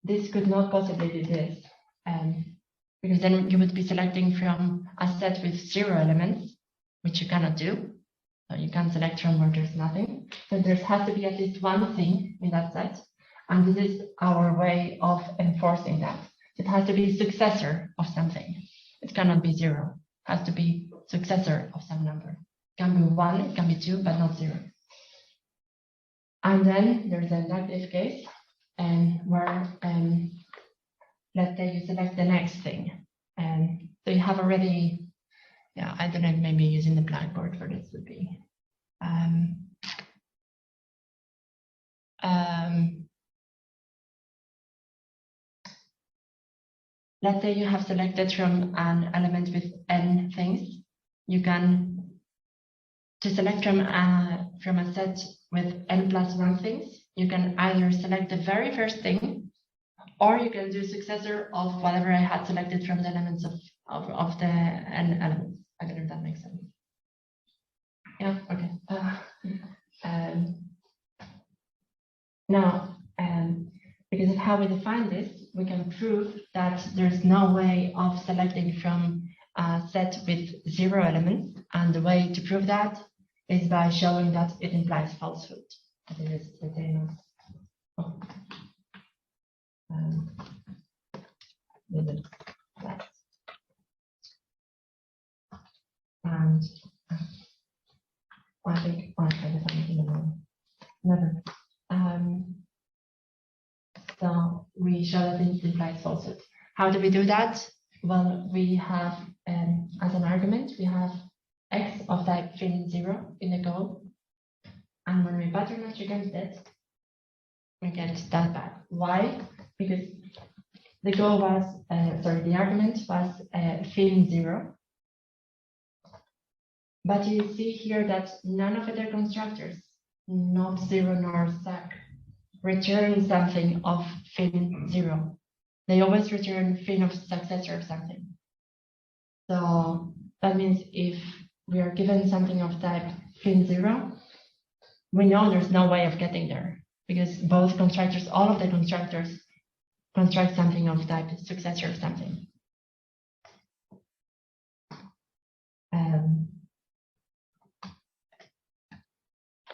this could not possibly be this, because then you would be selecting from a set with 0 elements, which you cannot do. So you can select from where there's nothing. So there has to be at least one thing in that set. And this is our way of enforcing that. It has to be successor of something. It cannot be 0. It has to be successor of some number. It can be 1, it can be 2, but not 0. And then there's an inductive case, where let's say you select the next thing. So you have already, yeah, I don't know, maybe using the Blackboard for this would be. Let's say you have selected from an element with n things. You can, to select from a set with n plus 1 things, you can either select the very first thing, or you can do successor of whatever I had selected from the elements of the n elements. I don't know if that makes sense. Yeah, okay. Now, because of how we define this, we can prove that there's no way of selecting from a set with 0 elements. And the way to prove that is by showing that it implies falsehood. That it is the same as, oh. And I think I found something in the morning. Never. So we show that it implies falsehood. How do we do that? Well, we have, as an argument, we have x of type fin0 in the goal. And when we pattern match against it, we get that back. Why? Because the goal was, the argument was fin0. But you see here that none of the constructors, not 0 nor stack, return something of fin0. They always return fin of successor of something. So that means if we are given something of type fin0, we know there's no way of getting there, because both constructors, all of the constructors, construct something of type successor of something.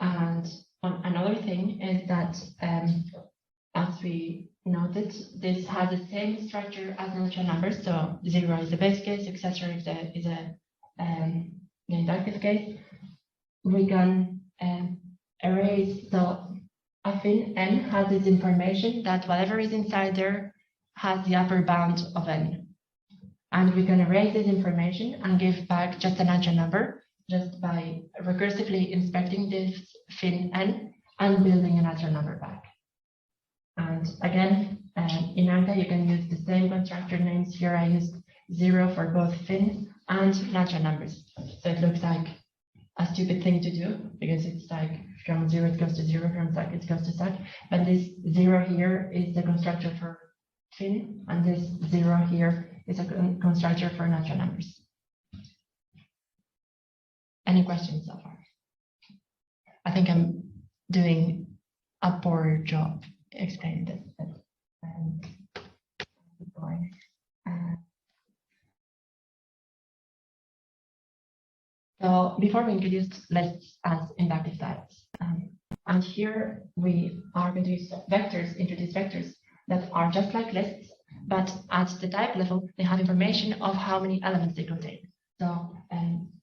And another thing is that, as we noted, this has the same structure as natural numbers. So 0 is the base case, successor is the inductive case. We can erase, so a fin n has this information that whatever is inside there has the upper bound of n. And we can erase this information and give back just a natural number just by recursively inspecting this fin n and building a natural number back. And again, in Agda, you can use the same constructor names. Here I used 0 for both fin and natural numbers. So it looks like a stupid thing to do, because it's like from 0 it goes to 0, from stack it goes to stack. But this 0 here is the constructor for fin, and this 0 here is a constructor for natural numbers. Any questions so far? I think I'm doing a poor job explaining this. So before we introduced lists as inductive types, and here we are going to use vectors, introduce vectors that are just like lists, but at the type level, they have information of how many elements they contain. So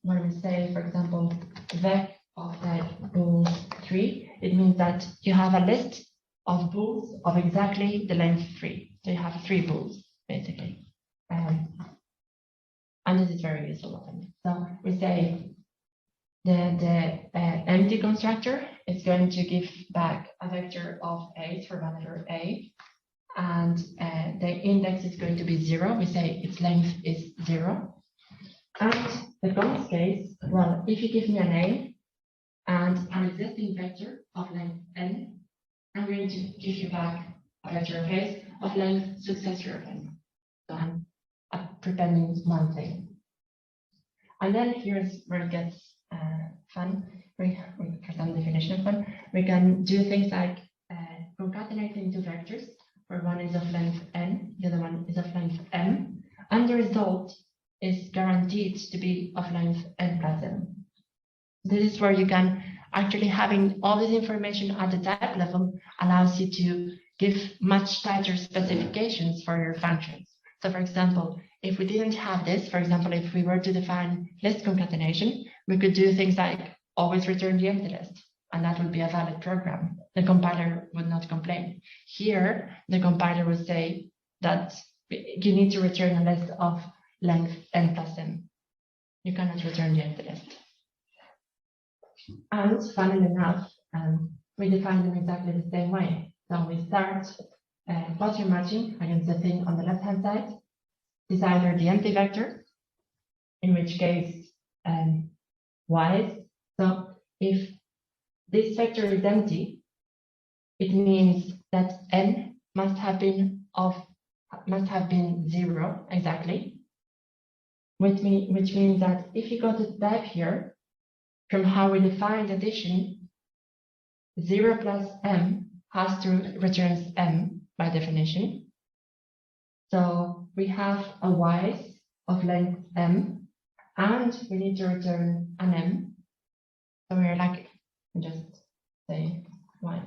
when we say, for example, vec of type bool3, it means that you have a list of bools of exactly the length 3. So you have 3 bools, basically. And this is very useful. So we say empty constructor is going to give back a vector of 8 for parameter A, and the index is going to be 0. We say its length is 0. And the const case, well, if you give me an A and an existing vector of length n, I'm going to give you back a vector of A of length successor of n. So I'm prepending one thing. And then here's where it gets fun. We present the definition of fun. We can do things like concatenating two vectors, where one is of length n, the other one is of length m, and the result is guaranteed to be of length n plus m. This is where you can actually, having all this information at the type level allows you to give much tighter specifications for your functions. So for example, if we didn't have this, for example, if we were to define list concatenation, we could do things like always return the empty list, and that would be a valid program. The compiler would not complain. Here, the compiler would say that you need to return a list of length n plus m. You cannot return the empty list. And funnily enough, we define them exactly the same way. So we start posture matching against the thing on the left-hand side. Is either the empty vector, in which case y. So if this vector is empty, it means that n must have been 0 exactly, which means that if you go to type here, from how we defined addition, 0 plus m has to return m by definition. So we have a y of length m, and we need to return an m. So we're like, just say y.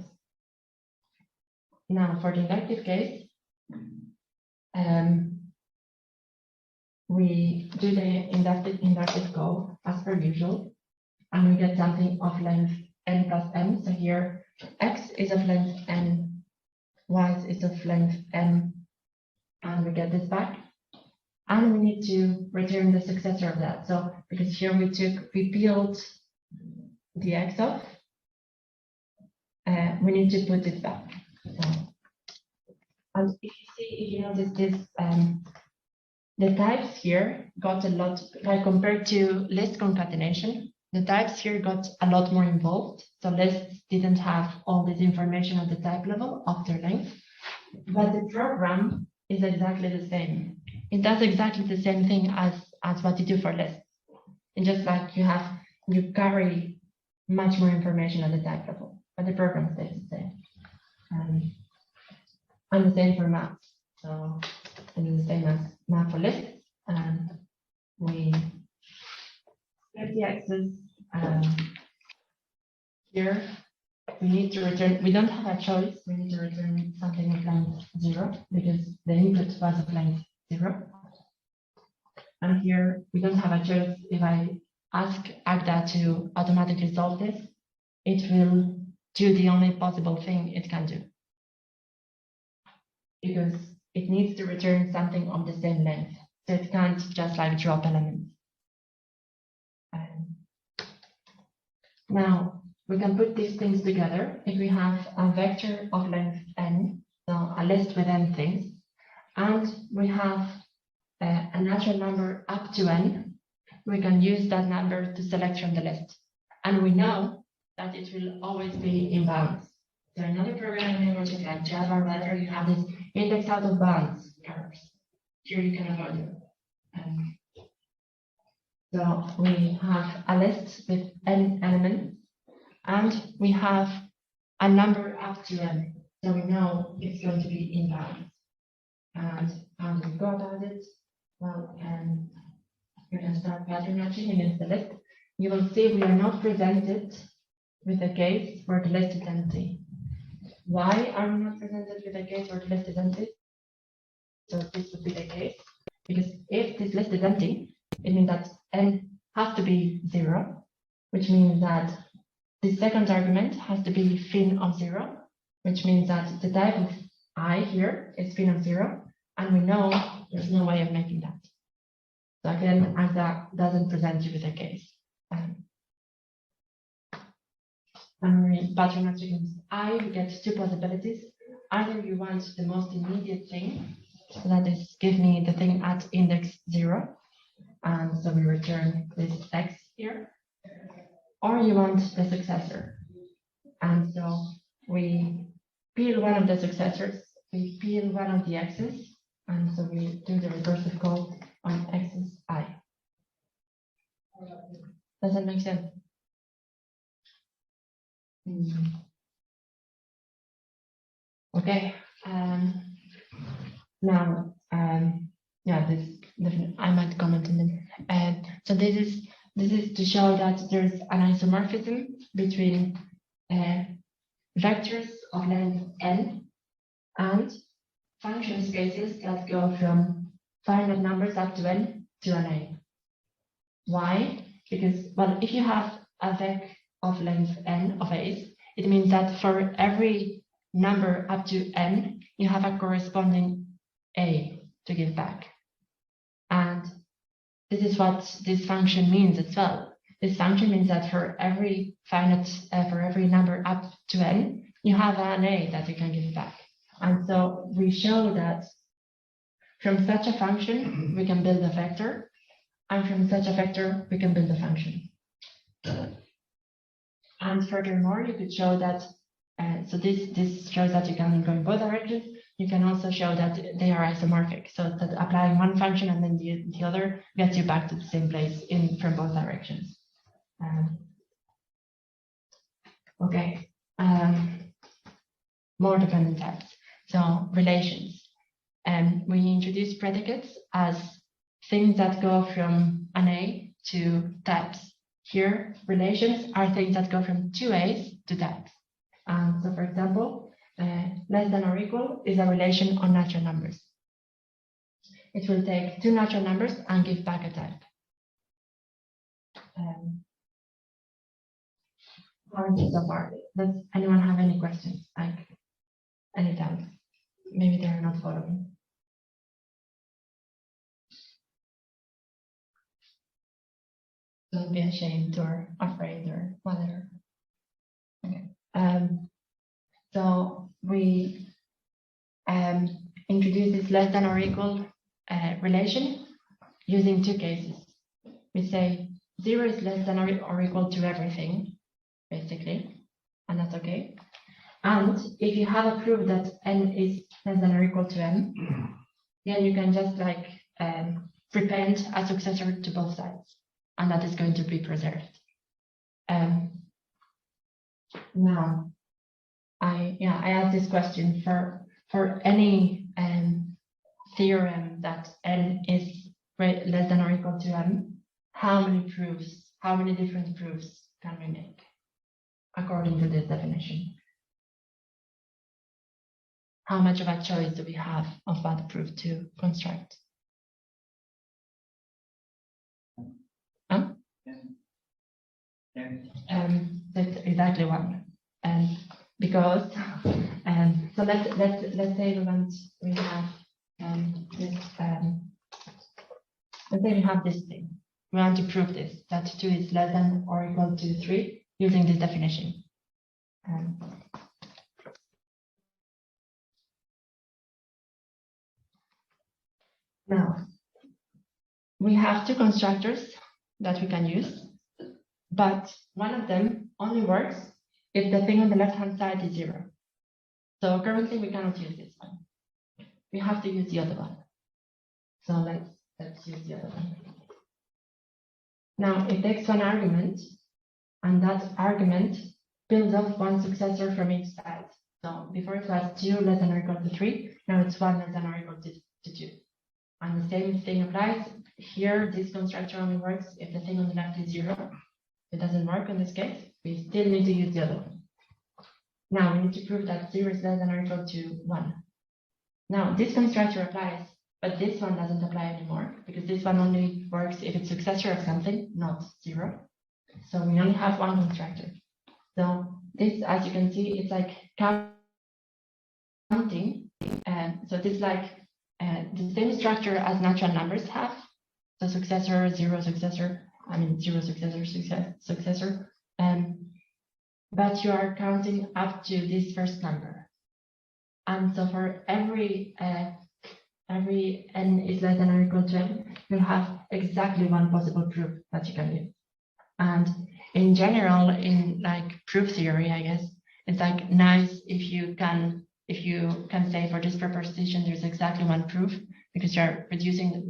Now for the inductive case, we do the inductive call as per usual, and we get something of length n plus m. So here x is of length n, y is of length m, and we get this back. And we need to return the successor of that. So because here we peeled the x off, we need to put it back. So, and if you notice this, the types here got a lot, like compared to list concatenation, the types here got a lot more involved. So lists didn't have all this information at the type level of their length, but the program is exactly the same. It does exactly the same thing as what you do for lists. It's just like you carry much more information at the type level, but the program stays the same. And the same for maps. So it is the same as map for lists. And we get the axis here. We need to return, we don't have a choice. We need to return something of length 0 because the input was of length 0. And here we don't have a choice. If I ask Agda to automatically solve this, it will do the only possible thing it can do, because it needs to return something of the same length. So it can't just like drop elements. Now we can put these things together. If we have a vector of length n, so a list with n things, and we have a natural number up to n, we can use that number to select from the list. And we know that it will always be in bounds. So another programming language like Java or whatever, you have this index out of bounds errors. Here you can avoid them. So we have a list with n elements, and we have a number up to n. So we know it's going to be in bounds. And how do we go about it? Well, we can start pattern matching against the list. You will see we are not presented with a case where the list is empty. Why are we not presented with a case where the list is empty? So this would be the case, because if this list is empty, it means that n has to be 0, which means that the second argument has to be fin of 0, which means that the type of I here is fin of 0, and we know there's no way of making that. So again, Agda doesn't present you with a case. And pattern matrix I, you get two possibilities. Either you want the most immediate thing, so that is give me the thing at index 0, and so we return this x here, or you want the successor, and so we peel one of the successors, we peel one of the x's, and so we do the recursive call on x's I. Does that make sense? Okay. Now, yeah, this I might comment on it. So this is to show that there's an isomorphism between vectors of length n and function spaces that go from finite numbers up to n to an a. Why? Because, well, if you have a vec of length n of a's, it means that for every number up to n, you have a corresponding a to give back. And this is what this function means as well. This function means that for every finite, for every number up to n, you have an a that you can give back. And so we show that from such a function, we can build a vector, and from such a vector, we can build a function. And furthermore, you could show that, so this shows that you can go in both directions. You can also show that they are isomorphic, so that applying one function and then the other gets you back to the same place from both directions. Okay, more dependent types. So relations. We introduce predicates as things that go from an A to types. Here, relations are things that go from two A's to types. So for example, less than or equal is a relation on natural numbers. It will take two natural numbers and give back a type. How is it so far? Does anyone have any questions? Like any doubts? Maybe they're not following. Don't be ashamed or afraid or whatever. Okay. So we introduce this less than or equal relation using two cases. We say 0 is less than or equal to everything, basically, and that's okay. And if you have a proof that n is less than or equal to m, then you can just like prepend a successor to both sides, and that is going to be preserved. Now, I asked this question for any theorem that n is less than or equal to m. How many different proofs can we make according to this definition? How much of a choice do we have of what proof to construct? Huh? That's exactly one. Because so let's say we have this let's say we have this thing. We want to prove this, that 2 is less than or equal to 3 using this definition. Now, we have two constructors that we can use, but one of them only works if the thing on the left-hand side is 0. So currently we cannot use this one. We have to use the other one. So let's use the other one. Now it takes one argument, and that argument builds up one successor from each side. So before it was 2 less than or equal to 3, now it's 1 less than or equal to 2. And the same thing applies. Here, this constructor only works if the thing on the left is 0. It doesn't work in this case. We still need to use the other one. Now we need to prove that 0 is less than or equal to 1. Now this constructor applies, but this one doesn't apply anymore because this one only works if it's successor of something, not 0. So we only have one constructor. So this, as you can see, it's like counting. So this is like the same structure as natural numbers have. So successor, 0 successor, 0 successor, successor. but you are counting up to this first number. And so for every n is less than or equal to n, you'll have exactly one possible proof that you can use. And in general, in like proof theory, I guess, it's like nice if you can say for this proposition there's exactly one proof, because you're reducing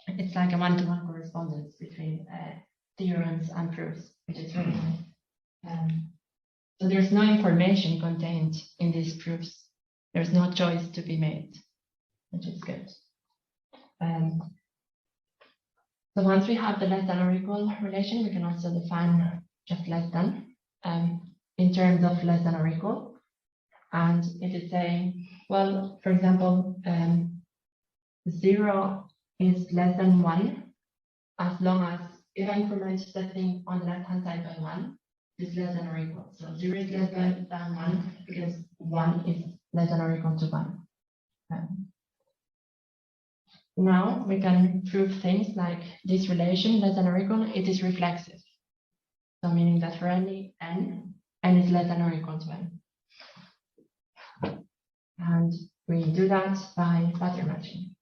it's like a one-to-one correspondence between theorems and proofs, which is really nice. So there's no information contained in these proofs. There's no choice to be made, which is good. So once we have the less than or equal relation, we can also define just less than in terms of less than or equal. And it is saying, well, for example, 0 is less than 1, as long as if I increment the thing on the left-hand side by 1, it's less than or equal. So 0 is less than 1 because 1 is less than or equal to 1. Now we can prove things like this relation, less than or equal, it is reflexive. So meaning that for any n is less than or equal to n. And we do that by pattern matching.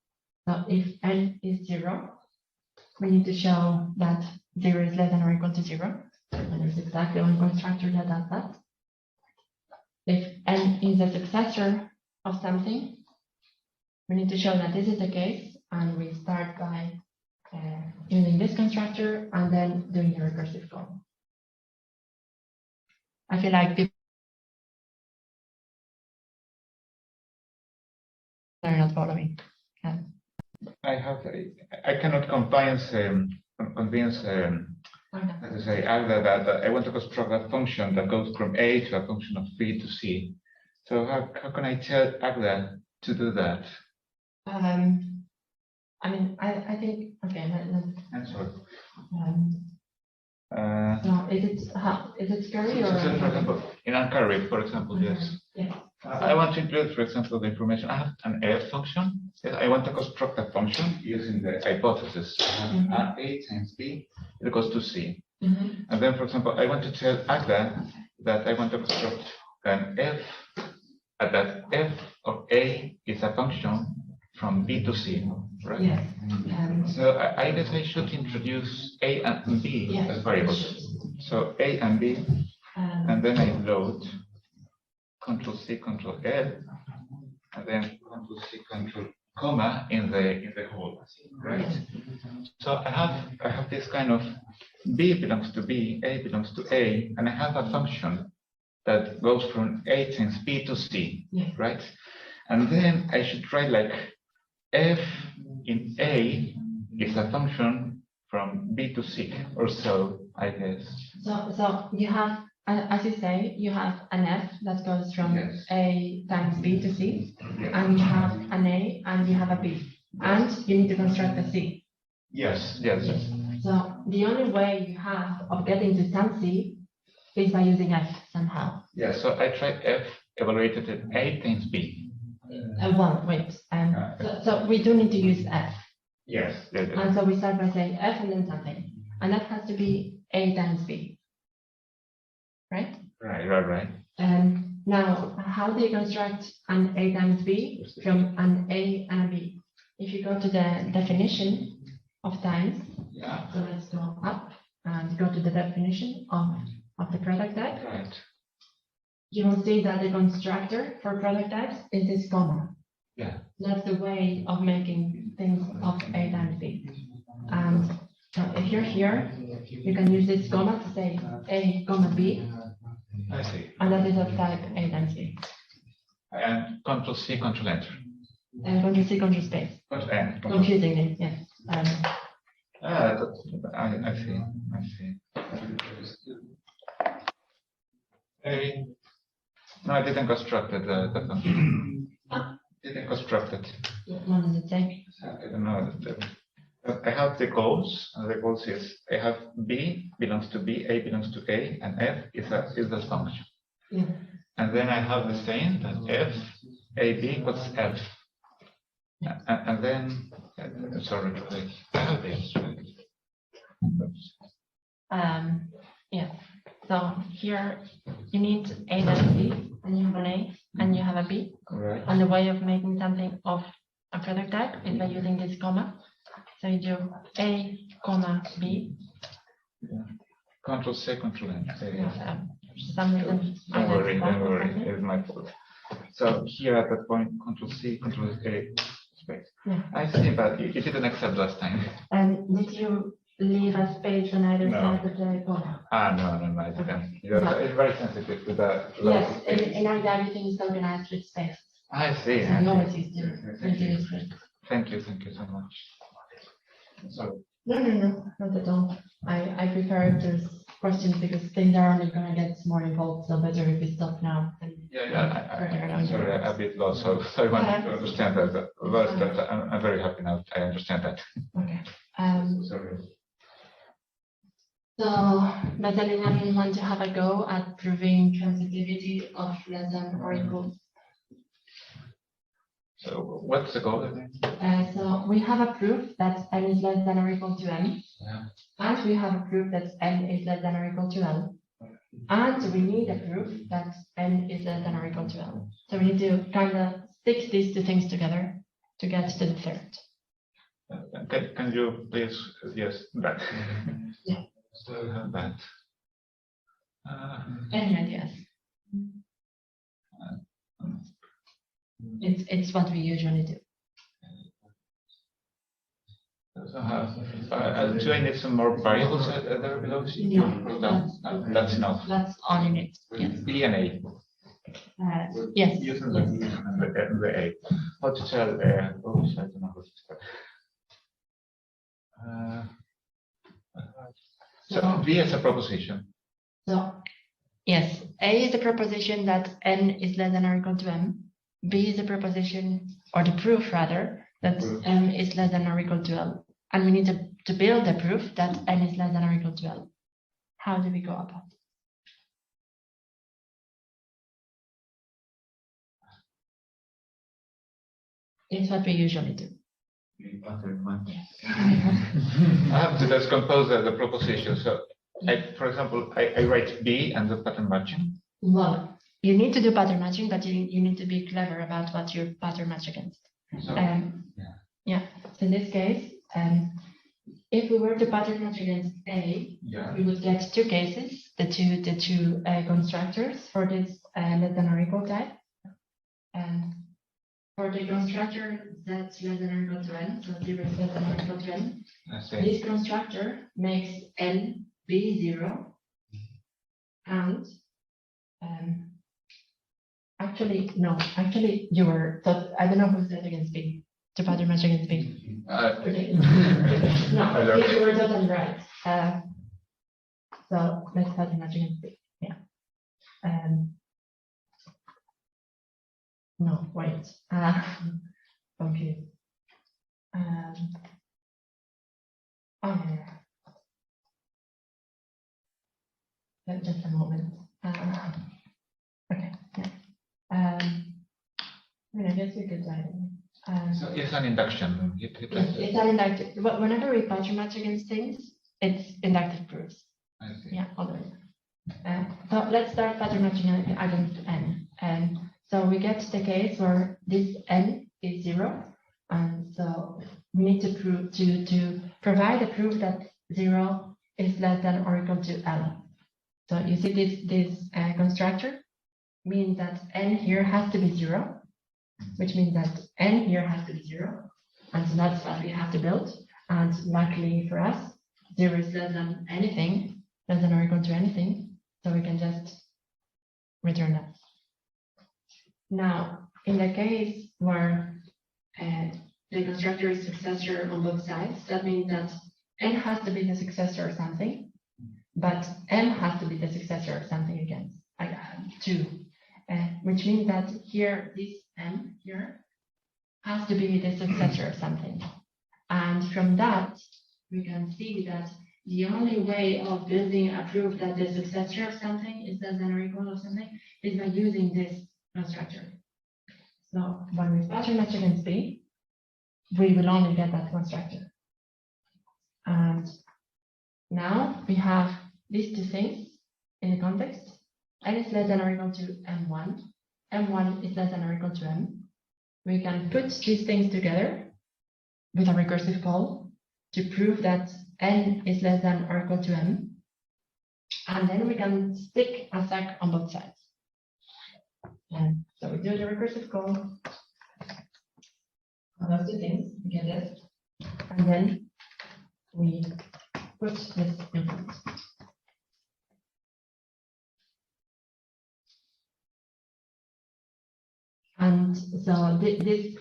So if n is 0, we need to show that 0 is less than or equal to 0. And there's exactly one constructor that does that. If n is a successor of something, we need to show that this is the case. And we start by using this constructor and then doing the recursive call. I feel like people are not following. I cannot convince let's say Agda that I want to construct a function that goes from A to a function of B to C. So how can I tell Agda to do that? I mean, I think, okay, I'm sorry. So is it scary or? So for example, in uncarry, for example, yes. Yes. I want to include, for example, the information. I have an F function. Yes, I want to construct a function using the hypothesis. A times B equals to C. And then, for example, I want to tell Agda that I want to construct an F, that F of A is a function from B to C, right? Yes. So I guess I should introduce A and B as variables. So A and B, and then I load Control C, Control L, and then Control C, Control comma in the hole, right? So I have this kind of B belongs to B, A belongs to A, and I have a function that goes from A times B to C, right? And then I should write like F in A is a function from B to C, or so, I guess. So you have, as you say, you have an F that goes from A times B to C, and you have an A and you have a B, and you need to construct a C. Yes. So the only way you have of getting to some C is by using F somehow. Yeah, so I try F evaluated at A times B. Well, wait. So we do need to use F. Yes. And so we start by saying F and then something. And that has to be A times B. Right? Right. Now, how do you construct an A times B from an A and a B? If you go to the definition of times, so let's go up and go to the definition of the product type. Right. You will see that the constructor for product types is this comma. Yeah. That's the way of making things of A times B. And so if you're here, you can use this comma to say A comma B. I see. And that is of type A times B. And Control C, Control Enter. And Control C, Control space. Control N. Confusingly, yes. I see. No, I didn't construct the function. Didn't construct it. What does it say? I don't know. I have the goals, and the goals is I have B belongs to B, A belongs to A, and F is the function. Yeah. And then I have the same that F A B equals F. And then sorry, I have this, right? Yeah. So here you need A and B, and you have an A and you have a B. Right. And the way of making something of a product type is by using this comma. So you do A, comma, B. Control C, Control N. For some reason, Don't worry, identify don't or worry. something. It's my fault. So here at that point, Control C, Control A, space. Yeah. I see, but you didn't accept last time. And did you leave a space on either No. side of the comma? No, I didn't. It's very sensitive to that. Yes, in Agda everything is organized with space. I see. So you always use the Thank you so much. So, No, not at all. I prefer if there's questions because things are only gonna get more involved, so better if we stop now. I'm sorry, I'm a bit lost, so I wanted to understand that. But I'm very happy now. I understand that. Okay. Sorry. So does anyone want to have a go at proving transitivity of less than or equal? So what's the goal again? So we have a proof that n is less than or equal to n. Yeah. And we have a proof that n is less than or equal to l. And we need a proof that n is less than or equal to l. So we need to kind of stick these two things together to get to the third. Can you please, yes, that. Yeah. So that. Any ideas? It's what we usually do. So do I need some more variables there below? No, that's enough. That's all you need. Yes. B and A. Yes. Using Yes. the A. How to tell? I don't know how to tell. So B is a proposition. So yes, A is a proposition that n is less than or equal to m. B is a proposition, or the proof rather, that m is less than or equal to l. And we need to build the proof that n is less than or equal to l. How do we go about it? It's what we usually do. I have to just compose the proposition. So, for example, I write B and the pattern matching. Well, you need to do pattern matching, but you need to be clever about what you pattern match against. So, Yeah. So in this case, if we were to pattern match against A, yeah. we would get two cases, the two constructors for this less than or equal type. And for the constructor that's less than or equal to n, so 0 is less than or equal to n, I see. this constructor makes n be 0. And actually, you were, so I don't know who said against B, to pattern match against B. Okay. No, you were totally right. So let's pattern match against B. Yeah. No, wait. Okay. Oh, yeah. Just a moment. Okay. Yeah. I mean, I guess we could dive in. So it's an induction. It's an inductive. Whenever we pattern match against things, it's inductive proofs. I see. Yeah, always. So let's start pattern matching against n. And so we get the case where this n is 0, and so we need to prove to provide a proof that 0 is less than or equal to l. So you see this constructor means that n here has to be 0, which means that n here has to be 0, and so that's what we have to build. And luckily for us, 0 is less than anything, less than or equal to anything, so we can just return that. Now, in the case where the constructor is successor on both sides, that means that n has to be the successor of something, but m has to be the successor of something against, too. Which means that here, this m here has to be the successor of something. And from that, we can see that the only way of building a proof that the successor of something is less than or equal to something is by using this constructor. So when we pattern match against B, we will only get that constructor. And now we have these two things in the context, n is less than or equal to m1, m1 is less than or equal to m, we can put these things together with a recursive call to prove that n is less than or equal to m, and then we can stick a stack on both sides. And so we do the recursive call on those two things, we get this, and then we put this in front. And so these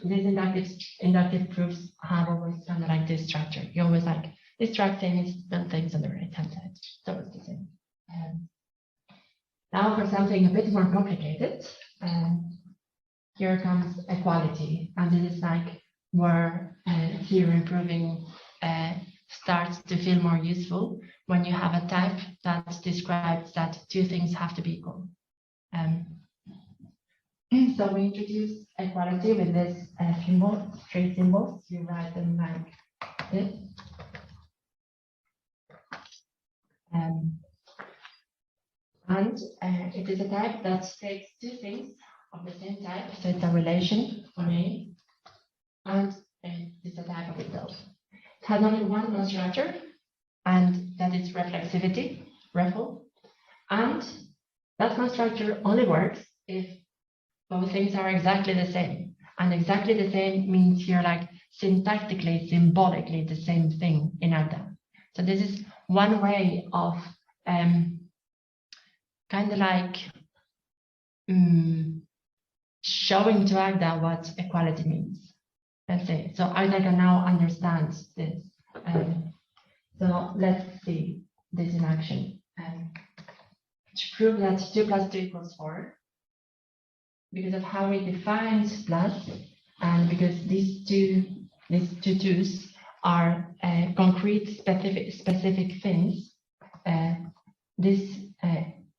inductive proofs have always kind of like this structure. You always like distract things, build things on the right hand side. So it's the same. Now for something a bit more complicated, here comes equality, and this is like where theorem proving starts to feel more useful when you have a type that describes that two things have to be equal. So we introduce equality with this symbol, straight symbols. You write them like this. And it is a type that takes two things of the same type. So it's a relation on A, and it's a type of itself. It has only one constructor, and that is reflexivity, refl. And that constructor only works if both things are exactly the same. And exactly the same means here like syntactically, symbolically the same thing in Agda. So this is one way of kind of like showing to Agda what equality means. Let's say, so Agda can now understand this. So let's see this in action. To prove that 2 + 2 = 4, because of how we defined plus, and because these two twos are concrete specific things, this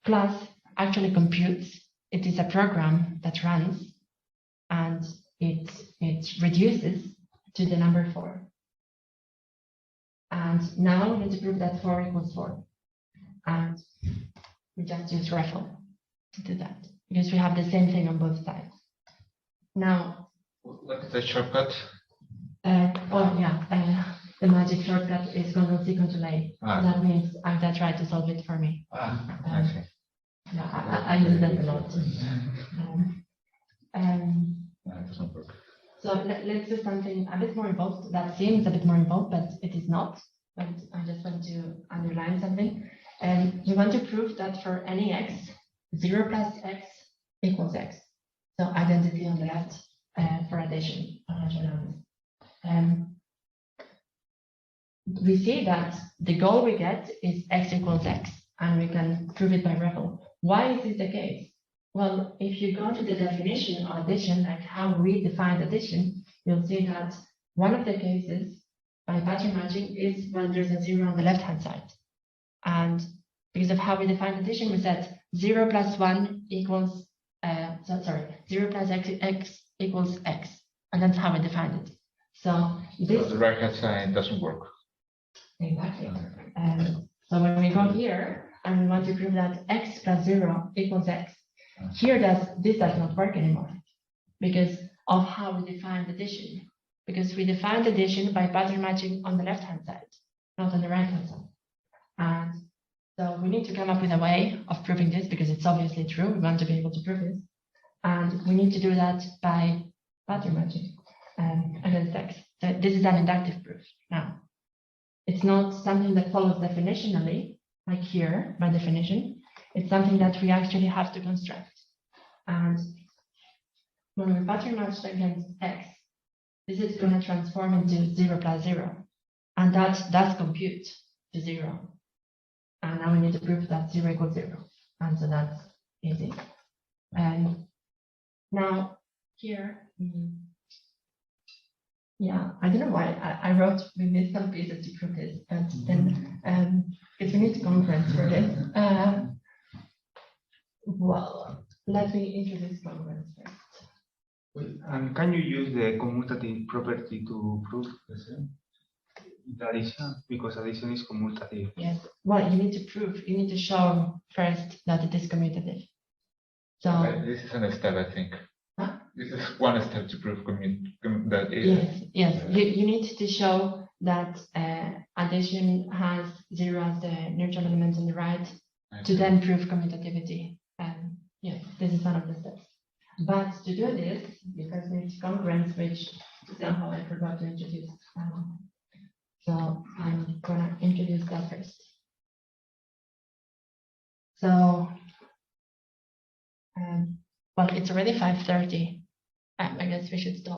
plus actually computes. It is a program that runs, and it reduces to the number 4. And now we need to prove that 4 = 4, and we just use refl to do that, because we have the same thing on both sides. Now, what is the shortcut? The magic shortcut is Ctrl+C, Ctrl+A. That means Agda tried to solve it for me. Okay. Yeah, I use that a lot. It doesn't work. So let's do something a bit more involved. That seems a bit more involved, but it is not. But I just want to underline something. You want to prove that for any x, 0 + x = x. So identity on the left for addition. We see that the goal we get is x = x, and we can prove it by refl. Why is this the case? Well, if you go to the definition of addition, like how we define addition, you'll see that one of the cases by pattern matching is when there's a 0 on the left-hand side. And because of how we define addition, we said 0 + 1 equals, 0 + x equals x. And that's how we defined it. So this the right-hand side doesn't work. exactly. So when we go here and we want to prove that x + 0 = x, here this does not work anymore because of how we defined addition. Because we defined addition by pattern matching on the left-hand side, not on the right-hand side. And so we need to come up with a way of proving this because it's obviously true. We want to be able to prove this. And we need to do that by pattern matching against x. So this is an inductive proof. Now, it's not something that follows definitionally, like here by definition. It's something that we actually have to construct. And when we pattern match against x, this is going to transform into 0 + 0. And that does compute to 0. And now we need to prove that 0 = 0. And so that's easy. And now here, yeah, I don't know why I wrote we missed some pieces to prove this, but then because we need concurrence for this. Well, let me introduce concurrence first. And can you use the commutative property to prove the same? the addition, because addition is commutative. Yes. Well, you need to prove, you need to show first that it is commutative. So, This is a step, I think. Huh? This is one step to prove that it. yes. You need to show that addition has 0 as the neutral element on the right to then prove commutativity. Yes, this is one of the steps. But to do this, you first need congruence, which somehow I forgot to introduce. So I'm gonna introduce that first. So, well, it's already 5:30. I guess we should stop.